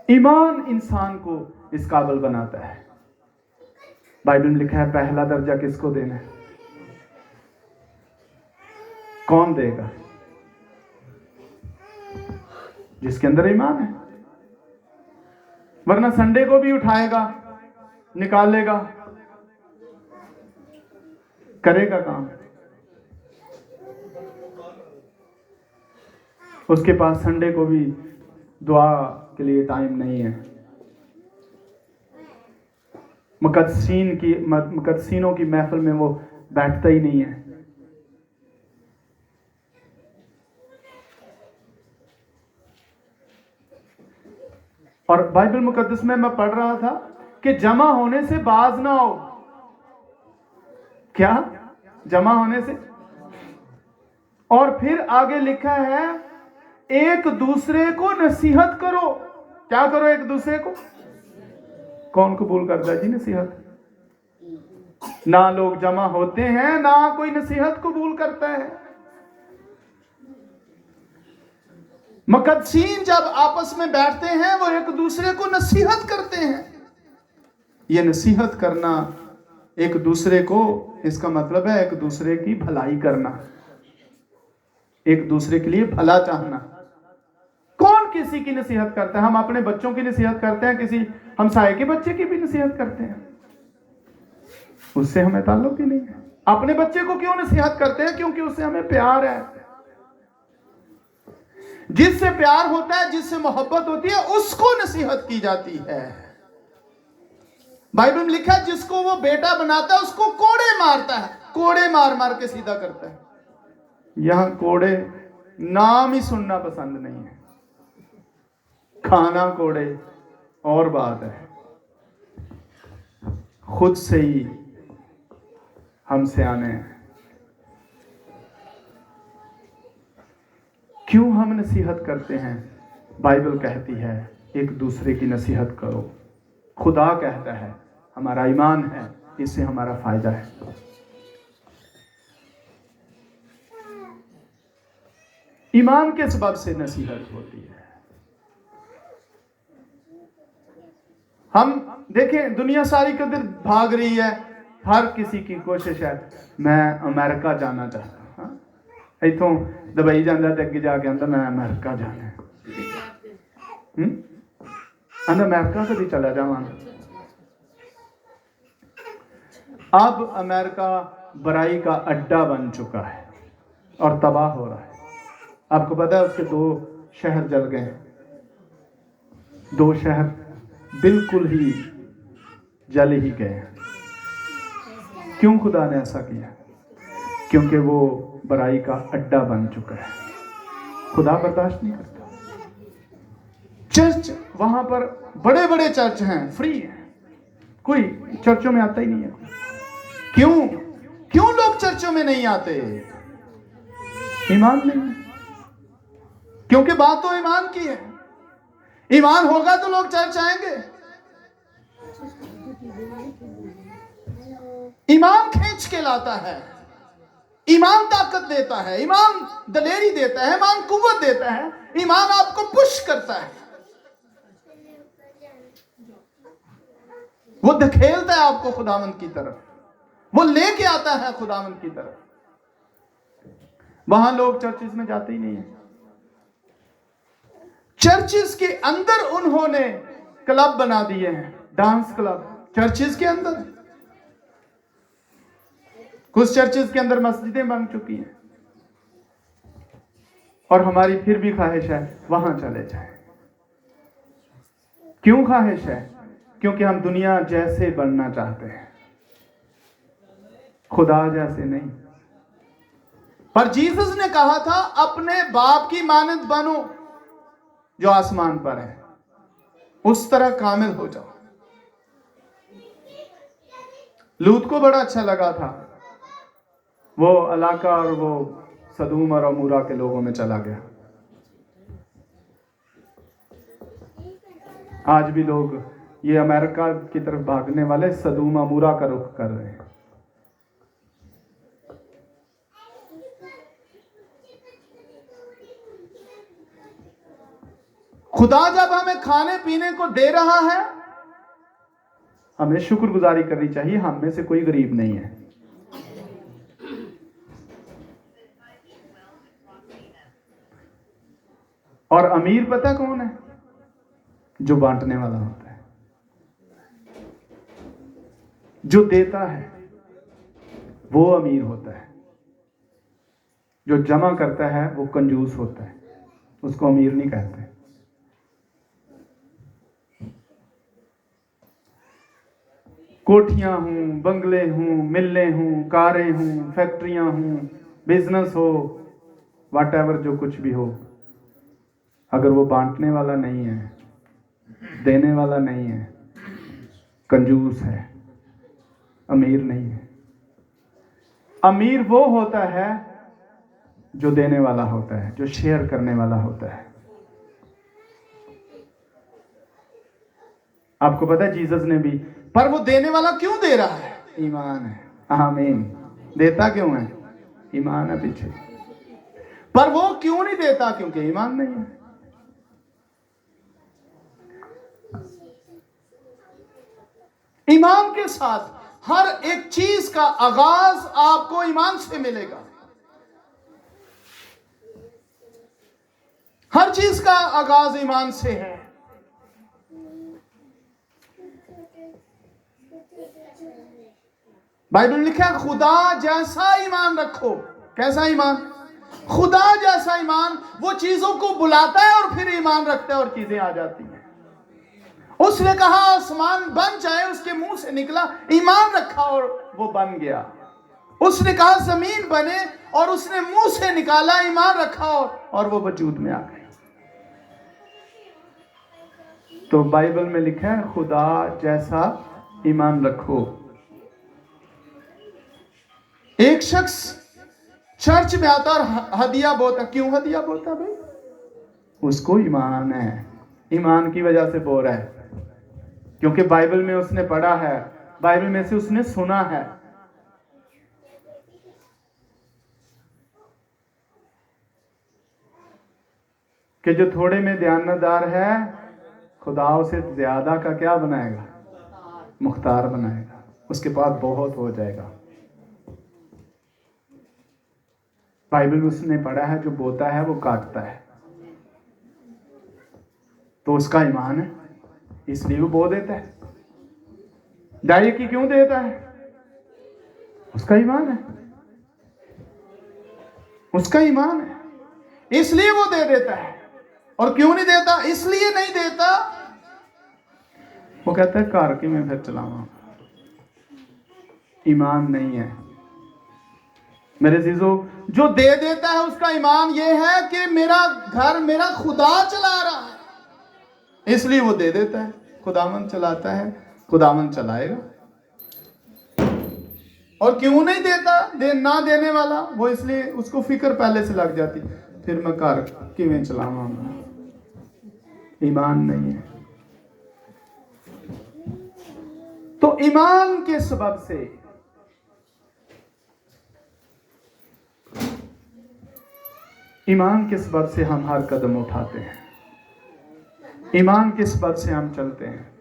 ईमान इंसान को इस काबिल बनाता है। बाइबल में लिखा है पहला दर्जा किसको देना है? कौन देगा? जिसके अंदर ईमान है, वरना संडे को भी उठाएगा, निकालेगा, करेगा काम, उसके पास संडे को भी दुआ के लिए टाइम नहीं है। मुकद्दसीनों की महफिल में वो बैठता ही नहीं है। और बाइबल मुकद्दस में मैं पढ़ रहा था कि जमा होने से बाज ना हो। क्या? जमा होने से। और फिर आगे लिखा है एक दूसरे को नसीहत करो। क्या करो? एक दूसरे को। कौन कबूल करता है जी नसीहत? ना लोग जमा होते हैं, ना कोई नसीहत कबूल करता है। मुकद्दसीन जब आपस में बैठते हैं वो एक दूसरे को नसीहत करते हैं। ये नसीहत करना एक दूसरे को, इसका मतलब है एक दूसरे की भलाई करना, एक दूसरे के लिए भला चाहना। कौन किसी की नसीहत करता है? हम अपने बच्चों की नसीहत करते हैं, किसी हमसाये के बच्चे की भी नसीहत करते हैं, उससे हमें ताल्लुक ही नहीं है। अपने बच्चे को क्यों नसीहत करते हैं? क्योंकि उससे हमें प्यार है। जिससे प्यार होता है, जिससे मोहब्बत होती है, उसको नसीहत की जाती है। बाइबल में लिखा है जिसको वो बेटा बनाता है उसको कोड़े मारता है, कोड़े मार मार के सीधा करता है। यहां कोड़े नाम ही सुनना पसंद नहीं है, खाना कोड़े और बात है। खुद से ही हम सियाने हैं। क्यों हम नसीहत करते हैं? बाइबल कहती है एक दूसरे की नसीहत करो। खुदा कहता है हमारा ईमान है, इससे हमारा फायदा है। ईमान के सबब से नसीहत होती है। हम देखें दुनिया सारी कदर भाग रही है, हर किसी की कोशिश है मैं अमेरिका जाना चाहता हूं। इथों दुबई जाता तो अगे जाके आंदा मैं अमेरिका जाना है। आंदा अमेरिका कभी चला जावांगा। अब अमेरिका बुराई का अड्डा बन चुका है और तबाह हो रहा है। आपको पता है उसके 2 शहर जल गए, 2 शहर बिल्कुल ही जल ही गए। क्यों खुदा ने ऐसा किया? क्योंकि वो बुराई का अड्डा बन चुका है। खुदा बर्दाश्त नहीं करता। चर्च वहां पर बड़े बड़े चर्च हैं, फ्री है, कोई चर्चों में आता ही नहीं है। क्यों लोग चर्चों में नहीं आते? ईमान नहीं है। क्योंकि बात तो ईमान की है। ईमान होगा तो लोग चर्च आएंगे। ईमान खींच के लाता है, ईमान ताकत देता है, ईमान दलेरी देता है, ईमान कुव्वत देता है, ईमान आपको पुश करता है, वो धकेलता है आपको खुदावंद की तरफ, वो लेके आता है खुदावंद की तरफ। वहां लोग चर्चिस में जाते ही नहीं है। चर्चिस के अंदर उन्होंने क्लब बना दिए हैं, डांस क्लब चर्चिस के अंदर। कुछ चर्चिस के अंदर मस्जिदें बन चुकी हैं और हमारी फिर भी ख्वाहिश है वहां चले जाएं। क्यों ख्वाहिश है? क्योंकि हम दुनिया जैसे बनना चाहते हैं, खुदा जैसे नहीं। पर जीसस ने कहा था अपने बाप की मानद बनो जो आसमान पर है, उस तरह कामिल हो जाओ। लूत को बड़ा अच्छा लगा था, वो इलाका और वो सदूम और अमूरा के लोगों में चला गया। आज भी लोग ये अमेरिका की तरफ भागने वाले सदूम अमूरा का रुख कर रहे हैं। खुदा जब हमें खाने पीने को दे रहा है, हमें शुक्रगुजारी करनी चाहिए। हम में से कोई गरीब नहीं है। और अमीर पता कौन है? जो बांटने वाला होता है, जो देता है, वो अमीर होता है। जो जमा करता है वो कंजूस होता है, उसको अमीर नहीं कहते। कोठियां हूं, बंगले हूं, मिलें हूं, कारें हूं, फैक्ट्रियां हूं, बिजनेस हो, व्हाटएवर जो कुछ भी हो, अगर वो बांटने वाला नहीं है, देने वाला नहीं है, कंजूस है, अमीर नहीं है। अमीर वो होता है जो देने वाला होता है, जो शेयर करने वाला होता है। आपको पता है जीसस ने भी, पर वो देने वाला क्यों दे रहा है? ईमान है। आमीन। देता क्यों है? ईमान है पीछे। पर वो क्यों नहीं देता? क्योंकि ईमान नहीं है। ईमान के साथ हर एक चीज का आगाज आपको ईमान से मिलेगा। हर चीज का आगाज ईमान से है। बाइबल में लिखा है खुदा जैसा ईमान रखो। कैसा ईमान? खुदा जैसा ईमान। वो चीजों को बुलाता है और फिर ईमान रखता है और चीजें आ जाती हैं। उसने कहा आसमान बन जाए, उसके मुंह से निकला, ईमान रखा और वो बन गया। उसने कहा जमीन बने और उसने मुंह से निकाला, ईमान रखा और वो वजूद में आ गया। तो बाइबल में लिखा है खुदा जैसा ईमान रखो। एक शख्स चर्च में आता और हदिया बोता। क्यों हदिया बोता भाई? उसको ईमान है। ईमान की वजह से बोल रहा है, क्योंकि बाइबल में उसने पढ़ा है, बाइबल में से उसने सुना है। कि जो थोड़े में ध्यानदार है, खुदा उसे ज्यादा का क्या बनाएगा? मुख्तार बनाएगा। उसके पास बहुत हो जाएगा। बाइबल में उसने पढ़ा है जो बोता है वो काटता है। तो उसका ईमान है, इसलिए वो बो देता है। दाई की क्यों देता है? उसका ईमान है। उसका ईमान है, इसलिए वो दे देता है। और क्यों नहीं देता? इसलिए नहीं देता, वो कहता है कार की मैं फिर चलाऊंगा। ईमान नहीं है मेरे जीजो। जो दे देता है उसका ईमान ये है कि मेरा घर मेरा खुदा चला रहा है, इसलिए वो दे देता है। खुदावन चलाता है, खुदावन चलाएगा। और क्यों नहीं देता ना देने वाला? वो इसलिए उसको फिक्र पहले से लग जाती, फिर मैं घर किवें चलावांगा। ईमान नहीं है। तो ईमान के सबब से हम हर कदम उठाते हैं। ईमान के सबब से हम चलते हैं।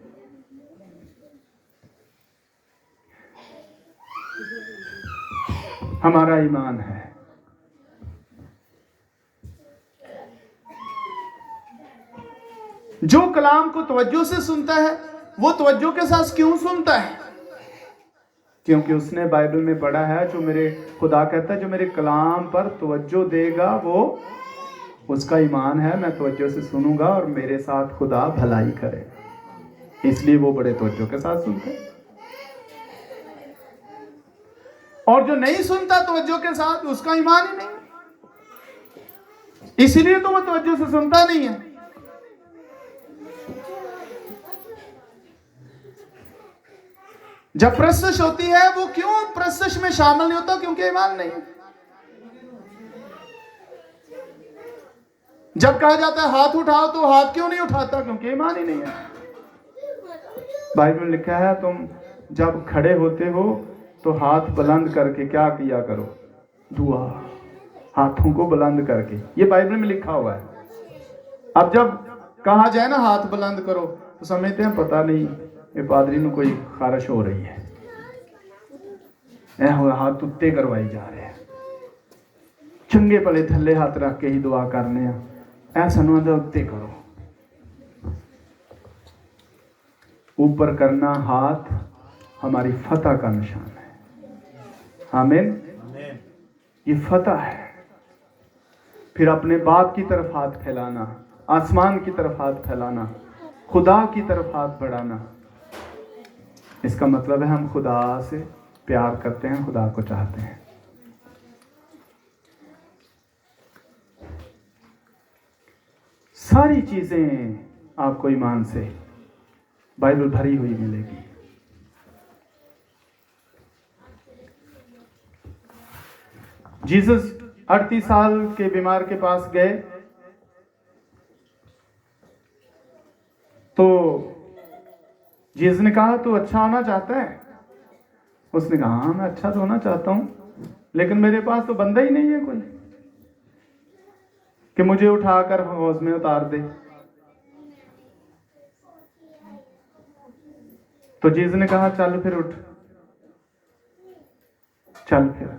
हमारा ईमान है। जो कलाम को तवज्जो से सुनता है, वो तवज्जो के साथ क्यों सुनता है? क्योंकि उसने बाइबल में पढ़ा है, जो मेरे खुदा कहता है जो मेरे कलाम पर तवज्जो देगा वो उसका ईमान है। मैं तवज्जो से सुनूंगा और मेरे साथ खुदा भलाई करे, इसलिए वो बड़े तवज्जो के साथ सुनते हैं। और जो नहीं सुनता तवज्जो के साथ, उसका ईमान ही नहीं। इसीलिए तो वो तवज्जो से सुनता नहीं है। जब प्रस्तुत होती है, वो क्यों प्रस्तुत में शामिल नहीं होता? क्योंकि ईमान नहीं है। जब कहा जाता है हाथ उठाओ, तो हाथ क्यों नहीं उठाता? क्योंकि ईमान ही नहीं है। बाइबल में लिखा है, तुम जब खड़े होते हो तो हाथ बुलंद करके क्या किया करो? दुआ। हाथों को बुलंद करके, ये बाइबल में लिखा हुआ है। अब जब कहा जाए ना हाथ बुलंद करो, तो समझते हैं पता नहीं ये पादरी में कोई खारिश हो रही है, हाथ उत्ते करवाई जा रहे हैं। चंगे भले थल्ले हाथ रख के ही दुआ करने, ऐसा ना उत्ते करो। ऊपर करना हाथ हमारी फतह का निशान है। आमीन। ये फतह है। फिर अपने बाप की तरफ हाथ फैलाना, आसमान की तरफ हाथ फैलाना, खुदा की तरफ हाथ बढ़ाना। इसका मतलब है हम खुदा से प्यार करते हैं, खुदा को चाहते हैं। सारी चीजें आपको ईमान से बाइबल भरी हुई मिलेगी। जीसस 38 साल के बीमार के पास गए तो जीसस ने कहा तू अच्छा होना चाहता है? उसने कहा हाँ मैं अच्छा तो होना चाहता हूं, लेकिन मेरे पास तो बंदा ही नहीं है कोई कि मुझे उठाकर हौज में उतार दे। तो जीसस ने कहा चल फिर उठ, चल फिर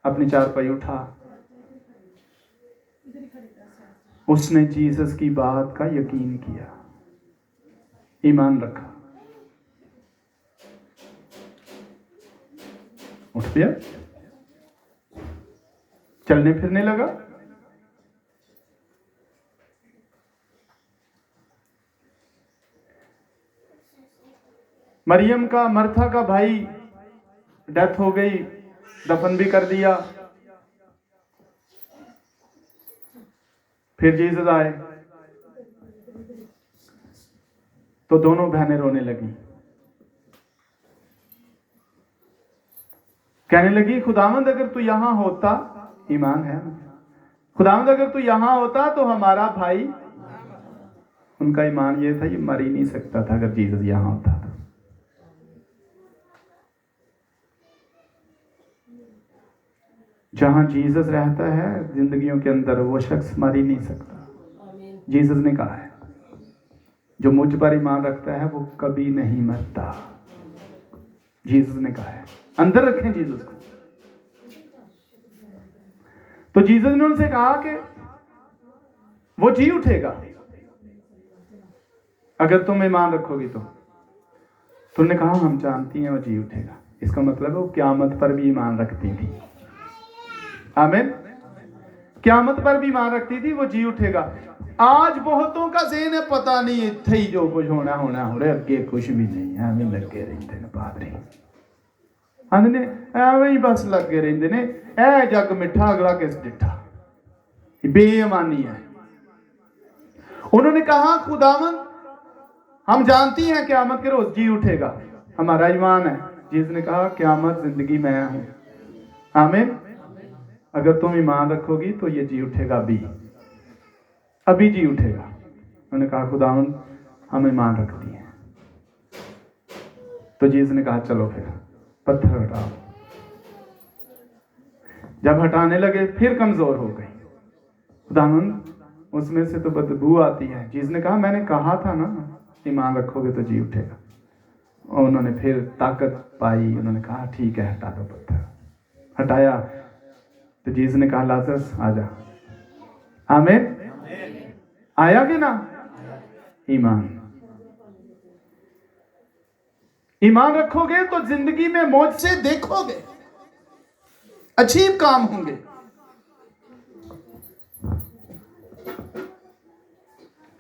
अपनी चारपाई उठा। उसने जीसस की बात का यकीन किया, ईमान रखा, उठ गया, चलने फिरने लगा। मरियम का, मर्था का भाई डेथ हो गई, दफन भी कर दिया। फिर जीसस आए तो दोनों बहनें रोने लगी, कहने लगी खुदावंद अगर तू यहां होता, ईमान है, खुदावंद अगर तू यहां होता तो हमारा भाई, उनका ईमान ये था ये मर ही नहीं सकता था अगर जीसस यहां होता तो। जहां जीसस रहता है जिंदगियों के अंदर, वो शख्स मर ही नहीं सकता। जीसस ने कहा है जो मुझ पर ईमान रखता है वो कभी नहीं मरता। जीसस ने कहा है, अंदर रखें जीसस को। तो जीसस ने उनसे कहा कि वो जी उठेगा अगर तुम ईमान रखोगी तो। तुमने कहा हम जानती हैं वो जी उठेगा। इसका मतलब है वो क़यामत पर भी ईमान रखती थी। आमीन। क़यामत पर भी ईमान रखती थी, वो जी उठेगा। आज बहुतों का ज़हन है पता नहीं इत्थे ही जो कुछ होना होना हो रहा, अगे कुछ भी नहीं। एवं लगे रहते हैं पादरी, आंदे एवं ही बस लगे रहते ने, ए जग मिठा अगला किस डिठा। बेईमानी है। उन्होंने कहा खुदावंद हम जानती हैं क़यामत के रोज जी उठेगा, हमारा ईमान है। जिसने कहा क़यामत जिंदगी मैं हूं। आमीन। अगर तुम ईमान रखोगी तो ये जी उठेगा, अभी जी उठेगा। उन्होंने कहा खुदावंद हम ईमान रखती हैं। तो जीसस ने कहा चलो फिर पत्थर हटाओ। जब हटाने लगे फिर कमजोर हो गई। खुदावंद उसमें से तो बदबू आती है। जीसस ने कहा मैंने कहा था ना ईमान रखोगे तो जी उठेगा। और उन्होंने फिर ताकत पाई, उन्होंने कहा ठीक है हटा दो पत्थर। हटाया तो जीसस ने कहा लाजरस आजा। आमीन। आया कि ना? ईमान। ईमान रखोगे तो जिंदगी में मौज से देखोगे, अजीब काम होंगे।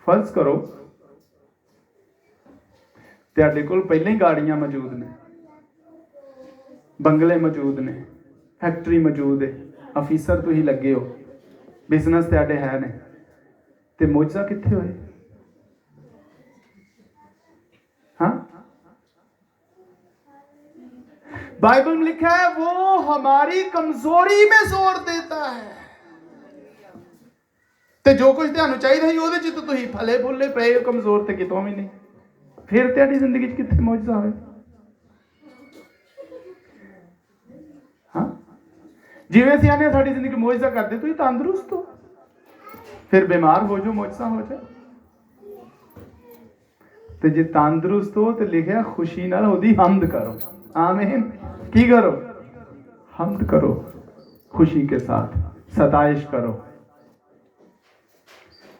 फर्ज करो ਤੁਹਾਡੇ ਕੋਲ ਪਹਿਲਾਂ ਹੀ गाड़ियां मौजूद ने, बंगले मौजूद ने, फैक्ट्री मौजूद है, अफीसर तुसीं लगे हो, ਬਿਜ਼ਨਸ ਤੁਹਾਡੇ ਹੈ ਨੇ ਤੇ ਮੌਜਜ਼ਾਂ ਕਿੱਥੇ ਹੋਏ? हाँ, बाइबल में लिखा है वो हमारी कमजोरी में जोर देता है। ਤੇ ਜੋ ਕੁਝ ਤੁਹਾਨੂੰ ਚਾਹੀਦਾ ਸੀ ਉਹਦੇ ਚ ਤਾਂ ਤੁਸੀਂ ਫਲੇ ਫੁੱਲੇ ਪਏ ਹੋ, ਕਮਜ਼ੋਰ ਤੇ ਕਿਤੋਂ ਵੀ ਨਹੀਂ। ਫਿਰ ਤੁਹਾਡੀ ਜ਼ਿੰਦਗੀ ਚ ਕਿੱਥੇ ਮੌਜਜ਼ਾਂ ਹੋਵੇ? ਹਾਂ, ਜਿਵੇਂ ਅਸੀਂ ਆਨੇ ਸਾਡੀ ਜ਼ਿੰਦਗੀ ਮੌਜਜ਼ਾਂ ਕਰਦੇ, ਤੁਸੀਂ ਤੰਦਰੁਸਤ ਹੋ, ਫਿਰ ਬਿਮਾਰ ਹੋ ਜਾਓ ਮੌਜਜ਼ਾਂ ਹੋ ਜਾਏ। ਤੇ ਜੇ ਤੰਦਰੁਸਤ ਹੋ ਤੇ ਲਿਖਿਆ ਖੁਸ਼ੀ ਨਾਲ ਉਹਦੀ ਹਮਦ ਕਰੋ। आमीन। की करो? हम्द करो, खुशी के साथ सताइश करो।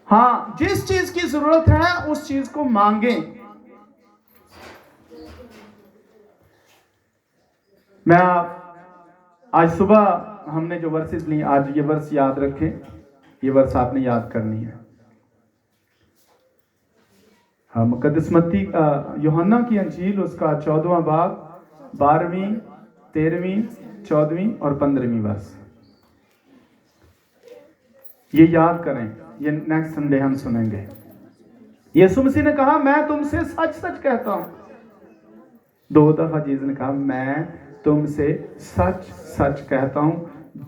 हाँ, जिस चीज की जरूरत है उस चीज को मांगे। मैं आज सुबह हमने जो वर्सेस ली, आज ये वर्स याद रखें, ये वर्स आपने याद करनी है। हाँ, मुकद्दस मत्ती यूहन्ना की अंजील उसका 14वां बाब 12वीं 13वीं 14वीं और 15वीं वर्ष, ये याद करें, ये नेक्स्ट संडे हम सुनेंगे। यीशु मसीह ने कहा मैं तुमसे सच सच कहता हूं। 2 दफा जीसस ने कहा मैं तुमसे सच सच कहता हूं,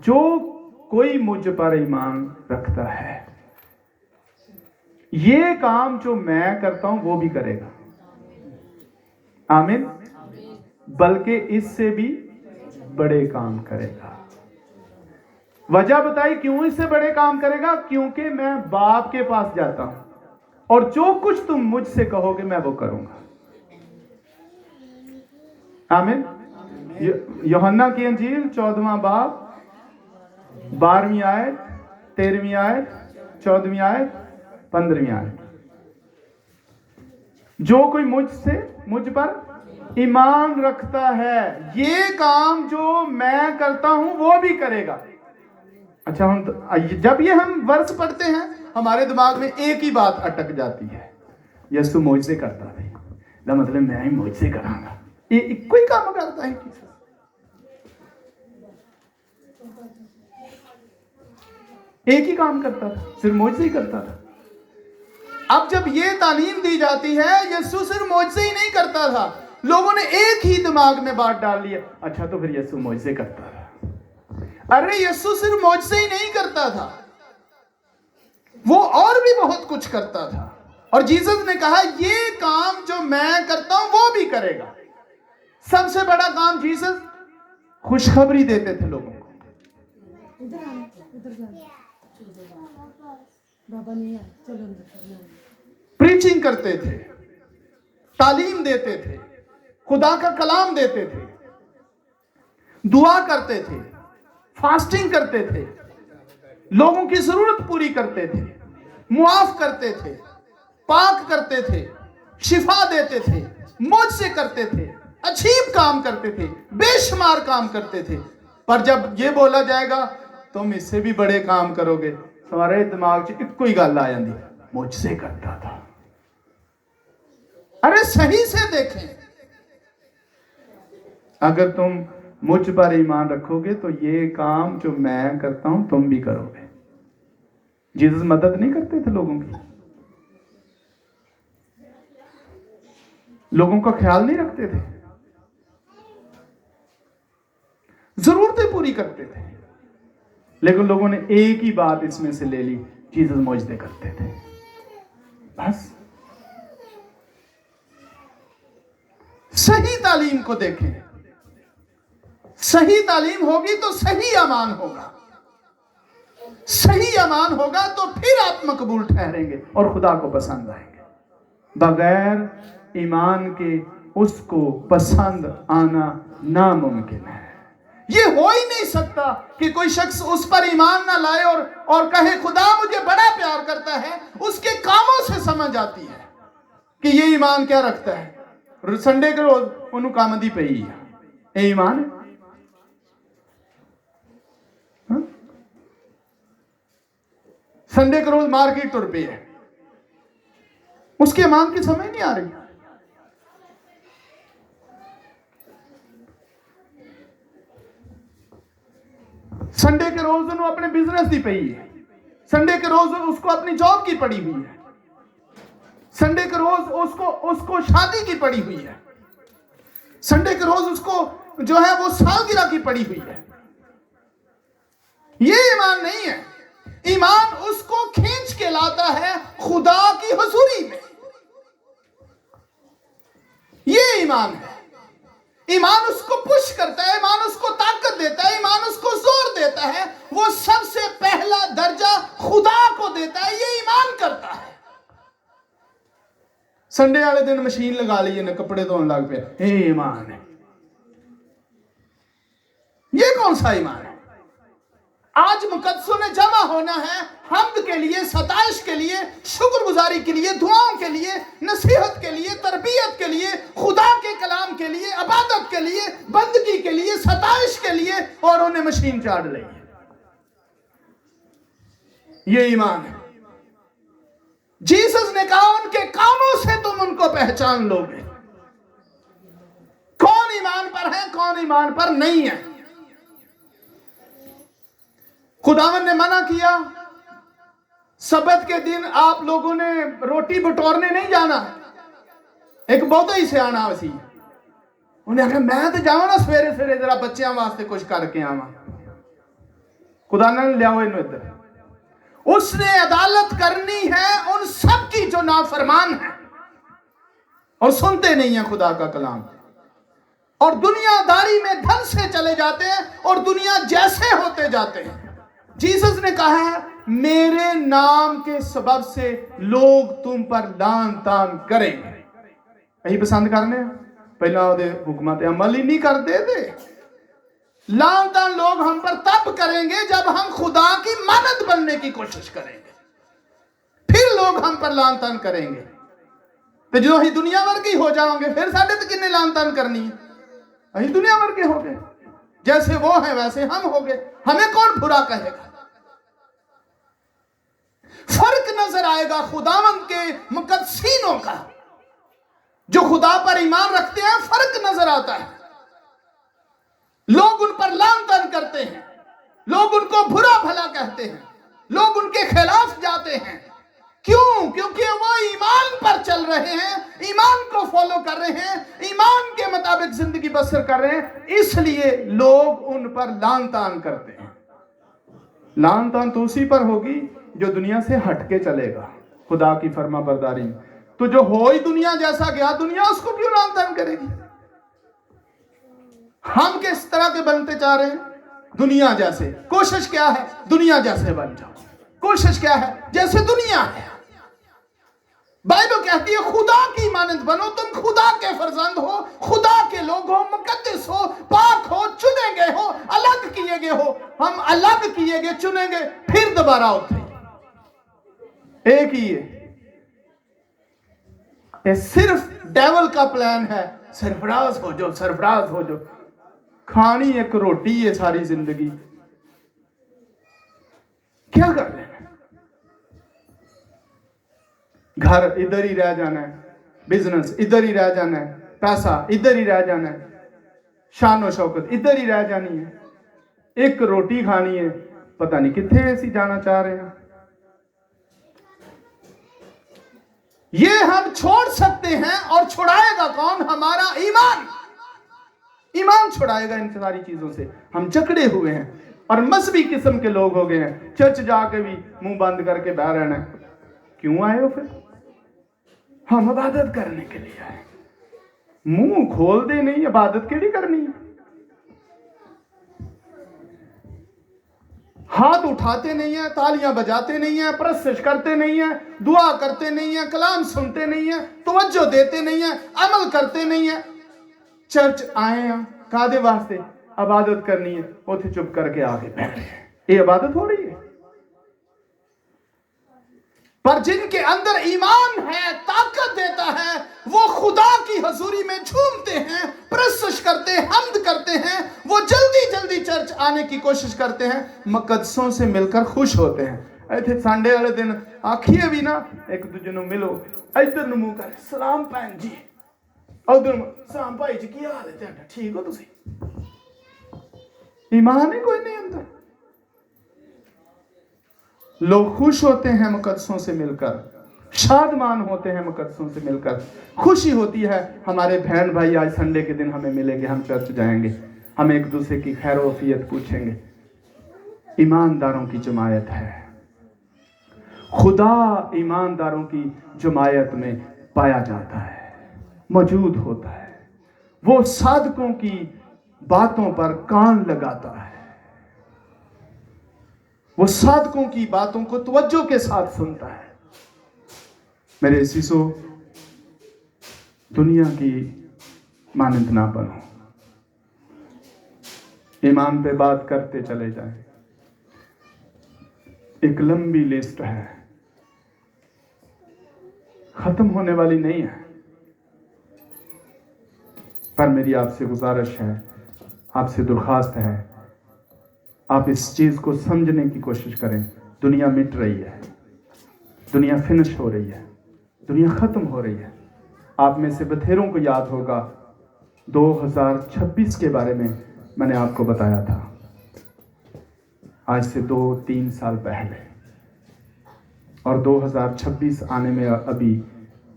जो कोई मुझ पर ईमान रखता है ये काम जो मैं करता हूं वो भी करेगा। आमीन। बल्कि इससे भी बड़े काम करेगा। वजह बताई क्यों इससे बड़े काम करेगा? क्योंकि मैं बाप के पास जाता हूं और जो कुछ तुम मुझसे कहोगे मैं वो करूंगा। आमीन। यूहन्ना की अंजील 14वां बाब 12वीं आयत 13वीं आयत 14वीं आयत 15वीं आयत। जो कोई मुझ पर ईमान रखता है ये काम जो मैं करता हूं वो भी करेगा। अच्छा, हम जब ये हम वर्ष पढ़ते हैं हमारे दिमाग में एक ही बात अटक जाती है, यीशु मुझसे करता है ना, मतलब मैं ही मुझसे करांगा। ये कोई काम करता है किसी, एक ही काम करता था, सिर्फ मुझसे ही करता था। अब जब ये तालीम दी जाती है यीशु सिर्फ मुझसे ही नहीं करता था, लोगों ने एक ही दिमाग में बात डाल लिया, अच्छा तो फिर यीशु मुझसे करता था। अरे यीशु सिर्फ मुझसे ही नहीं करता था, वो और भी बहुत कुछ करता था। और जीसस ने कहा ये काम जो मैं करता हूं वो भी करेगा। सबसे बड़ा काम जीसस खुशखबरी देते थे लोगों को। प्रीचिंग करते थे, तालीम देते थे, खुदा का कलाम देते थे, दुआ करते थे, फास्टिंग करते थे, लोगों की जरूरत पूरी करते थे, मुआफ करते थे, पाक करते थे, शिफा देते थे, मौज से करते थे, अजीब काम करते थे, बेशुमार काम करते थे। पर जब ये बोला जाएगा तुम इससे भी बड़े काम करोगे, तुम्हारे दिमाग च इक्को ही गल आ जाती, मुझसे करता था। अरे सही से देखें, अगर तुम मुझ पर ईमान रखोगे तो ये काम जो मैं करता हूं तुम भी करोगे। जीसस मदद नहीं करते थे लोगों की, लोगों का ख्याल नहीं रखते थे, जरूरतें पूरी करते थे, लेकिन लोगों ने एक ही बात इसमें से ले ली, जीसस मौजदे करते थे बस। सही तालीम को देखें, सही तालीम होगी तो सही अमान होगा, सही अमान होगा तो फिर आप मकबूल ठहरेंगे और खुदा को पसंद आएंगे। बगैर ईमान के उसको पसंद आना नामुमकिन है। ये हो ही नहीं सकता कि कोई शख्स उस पर ईमान ना लाए और कहे खुदा मुझे बड़ा प्यार करता है। उसके कामों से समझ आती है कि ये ईमान क्या रखता है। संडे के रोज उन्होंने काम दी पई है, ईमान है। संडे के रोज मार्केट तुर पे है, उसके ईमान की समझ नहीं आ रही। संडे के रोज उन्होंने अपने बिजनेस दी पई है, संडे के रोज उसको अपनी जॉब की पड़ी हुई है, संडे के रोज उसको शादी की पड़ी हुई है, संडे के रोज उसको जो है वो सालगिरह की पड़ी हुई है। ये ईमान नहीं है। ईमान उसको खींच के लाता है खुदा की हुजूरी में। ये ईमान है। ईमान उसको पुश करता है, ईमान उसको ताकत देता है, ईमान उसको जोर देता है। वो सबसे पहला दर्जा खुदा को देता है, ये ईमान करता है। संडे वाले दिन मशीन लगा ली ना, कपड़े धोने लग पे, ये ईमान है। ये कौन सा ईमान है? आज मुकद्दसों ने जमा होना है हम्द के लिए, सताइश के लिए, शुक्रगुजारी के लिए, दुआओं के लिए, नसीहत के लिए, तरबियत के लिए, खुदा के कलाम के लिए, इबादत के लिए, बंदगी के लिए, सताइश के लिए, और उन्हें मशीन चाड़ ली। ये ईमान है। जीसस ने कहा उनके कामों से तुम उनको पहचान लोगे। कौन ईमान पर है, कौन ईमान पर नहीं है। खुदावन ने मना किया, सब्त के दिन आप लोगों ने रोटी बटोरने नहीं जाना। एक बहुत ही सियाना सी उन्हें आखिया मैं तो जाऊं ना सवेरे सवेरे जरा बच्चों वास्ते कुछ करके आवा। खुदा ने लियाओ इन्हें इधर। उसने अदालत करनी है उन सब की जो नाफरमान है और सुनते नहीं है खुदा का कलाम, और दुनियादारी में धन से चले जाते हैं और दुनिया जैसे होते जाते हैं। जीसस ने कहा है मेरे नाम के सबब से लोग तुम पर लान तान करेंगे। यही पसंद करने पहला हुक्म ते अमल ही नहीं करते थे। लान तान लोग हम पर तब करेंगे जब हम खुदा की मानद बनने की कोशिश करेंगे, फिर लोग हम पर लान तान करेंगे। तो जो ही दुनिया वर्गी हो जाओगे फिर साढ़े तो किन्ने लान तान करनी है। अही दुनिया वर्गे हो गए, जैसे वो है वैसे हम हो गए, हमें कौन बुरा कहेगा। फर्क नजर आएगा खुदावंद के मुकद्दसीनों का, जो खुदा पर ईमान रखते हैं। फर्क नजर आता है। लोग उन पर लान तान करते हैं, लोग उनको बुरा भला कहते हैं, लोग उनके खिलाफ जाते हैं। क्यों? क्योंकि वो ईमान पर चल रहे हैं, ईमान को फॉलो कर रहे हैं, ईमान के मुताबिक जिंदगी बसर कर रहे हैं, इसलिए लोग उन पर लान तान करते हैं। लान तान तो उसी पर होगी जो दुनिया से हटके चलेगा खुदा की फर्मा बरदारी। तो जो हो ही दुनिया जैसा गया, दुनिया उसको क्यों लान तान करेगी। हम किस तरह के बनते जा रहे हैं? दुनिया जैसे। कोशिश क्या है? दुनिया जैसे बन जाओ। कोशिश क्या है? जैसे दुनिया है। बाइबल कहती है खुदा की मानंद बनो। तुम खुदा के फर्जंद हो, खुदा के लोग हो, मुकद्दस हो, पाक हो, चुने गए हो, अलग किए गए हो। हम अलग किए गए, चुने गए, फिर दोबारा उठे। एक ही है। ये सिर्फ डेविल का प्लान है। सरफराज हो जो, सरफराज हो जो। खानी एक रोटी है सारी जिंदगी, क्या कर लेना। घर इधर ही रह जाना है, बिजनेस इधर ही रह जाना है, पैसा इधर ही रह जाना है, शान और शौकत इधर ही रह जानी है। एक रोटी खानी है, पता नहीं कितने ऐसी जाना चाह रहे हैं। ये हम छोड़ सकते हैं, और छुड़ाएगा कौन? हमारा ईमान। ईमान छुड़ाएगा इन सारी चीजों से। हम जकड़े हुए हैं और मजहबी किस्म के लोग हो गए हैं। चर्च जाके भी मुंह बंद करके बह रहना है। क्यों आए हो फिर? हम इबादत करने के लिए आए। मुंह खोल दे नहीं, इबादत केड़ी करनी है। हाथ उठाते नहीं है, तालियां बजाते नहीं है, प्रस्तुत करते नहीं है, दुआ करते नहीं है, कलाम सुनते नहीं है, तवज्जो देते नहीं है, अमल करते नहीं है। चर्च आए हैं कादे वास्ते? इबादत करनी है, उसे चुप करके आगे बैठ रहे हैं। ये इबादत हो रही है। पर जिनके अंदर ईमान है, ताकत देता है, वो खुदा की हजूरी में झूमते हैं, प्रस्तुत करते हैं, हम्द करते हैं। वो जल्दी जल्दी चर्च आने की कोशिश करते हैं, मुकद्दसों से मिलकर खुश होते हैं। ऐसे संडे वाले दिन आखिए भी ना, एक दूजे ਨੂੰ मिलो, इधर ਨੂੰ मुंह कर सलाम भैन जी, उधर सलाम भाई जी, की हाल है तेरा? ठीक हो तुसी? ईमान ही कोई नहीं अंदर। लोग खुश होते हैं मुकद्दसों से मिलकर, शादमान होते हैं मुकद्दसों से मिलकर। खुशी होती है हमारे बहन भाई आज संडे के दिन हमें मिलेंगे, हम चर्च जाएंगे, हम एक दूसरे की खैर वफियत पूछेंगे। ईमानदारों की जमायत है। खुदा ईमानदारों की जमायत में पाया जाता है, मौजूद होता है। वो साधकों की बातों पर कान लगाता है, वो साधकों की बातों को तवज्जो के साथ सुनता है। मेरे सीसो, दुनिया की मानंद ना बनो, ईमान पे बात करते चले जाएं। एक लंबी लिस्ट है, खत्म होने वाली नहीं है, पर मेरी आपसे गुजारिश है, आपसे दरख्वास्त है, आप इस चीज को समझने की कोशिश करें। दुनिया मिट रही है, दुनिया फिनिश हो रही है, दुनिया खत्म हो रही है। आप में से बथेरों को याद होगा 2026 के बारे में मैंने आपको बताया था, आज से 2-3 साल पहले, और 2026 आने में अभी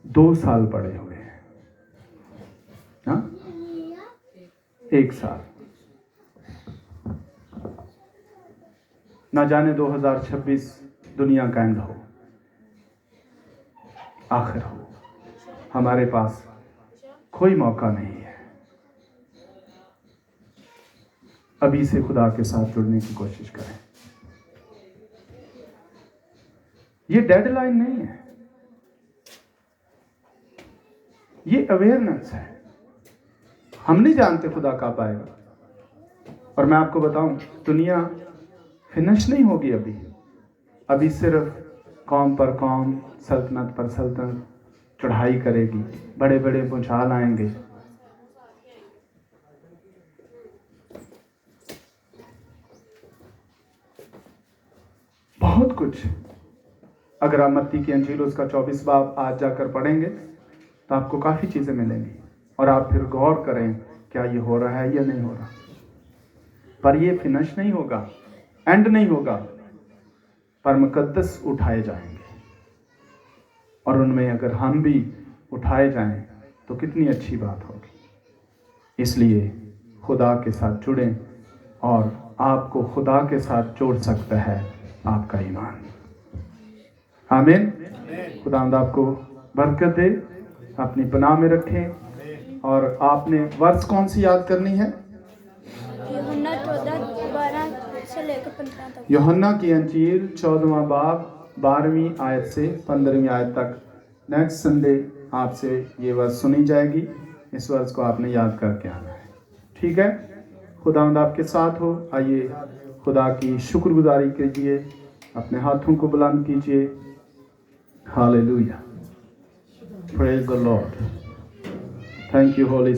2 साल पड़े हुए हैं। हाँ, 1 साल। ना जाने 2026 दुनिया का एंड हो, आखिर हो। हमारे पास कोई मौका नहीं है। अभी से खुदा के साथ जुड़ने की कोशिश करें। ये डेडलाइन नहीं है, ये अवेयरनेस है। हम नहीं जानते खुदा कब आएगा। और मैं आपको बताऊं, दुनिया फिनिश नहीं होगी अभी सिर्फ कौम पर कौम, सल्तनत पर सल्तनत चढ़ाई करेगी, बड़े बड़े भूचाल आएंगे। बहुत कुछ। अगर आप मत्ती की अंजील उसका 24 बाब आज जाकर पढ़ेंगे तो आपको काफी चीजें मिलेंगी, और आप फिर गौर करें क्या ये हो रहा है या नहीं हो रहा। पर ये फिनिश नहीं होगा, एंड नहीं होगा, पर मुकद्दस उठाए जाएंगे, और उनमें अगर हम भी उठाए जाएं तो कितनी अच्छी बात होगी। इसलिए खुदा के साथ जुड़ें, और आपको खुदा के साथ जोड़ सकता है आपका ईमान। आमीन। खुदावंद आपको बरकत दे, अपनी पनाह में रखें। और आपने वर्ष कौन सी याद करनी है? यूहन्ना 14:12 से लेकर 15 तक। यूहन्ना की अंजील 14वां बाब 12वीं आयत से 15वीं आयत तक। नेक्स्ट संडे आपसे ये वर्ष सुनी जाएगी। इस वर्ष को आपने याद करके आना है, ठीक है? खुदावंद आपके साथ हो। आइए खुदा की शुक्रगुजारी कीजिए, अपने हाथों को बुलंद कीजिए। Hallelujah, praise the Lord. Thank you Holi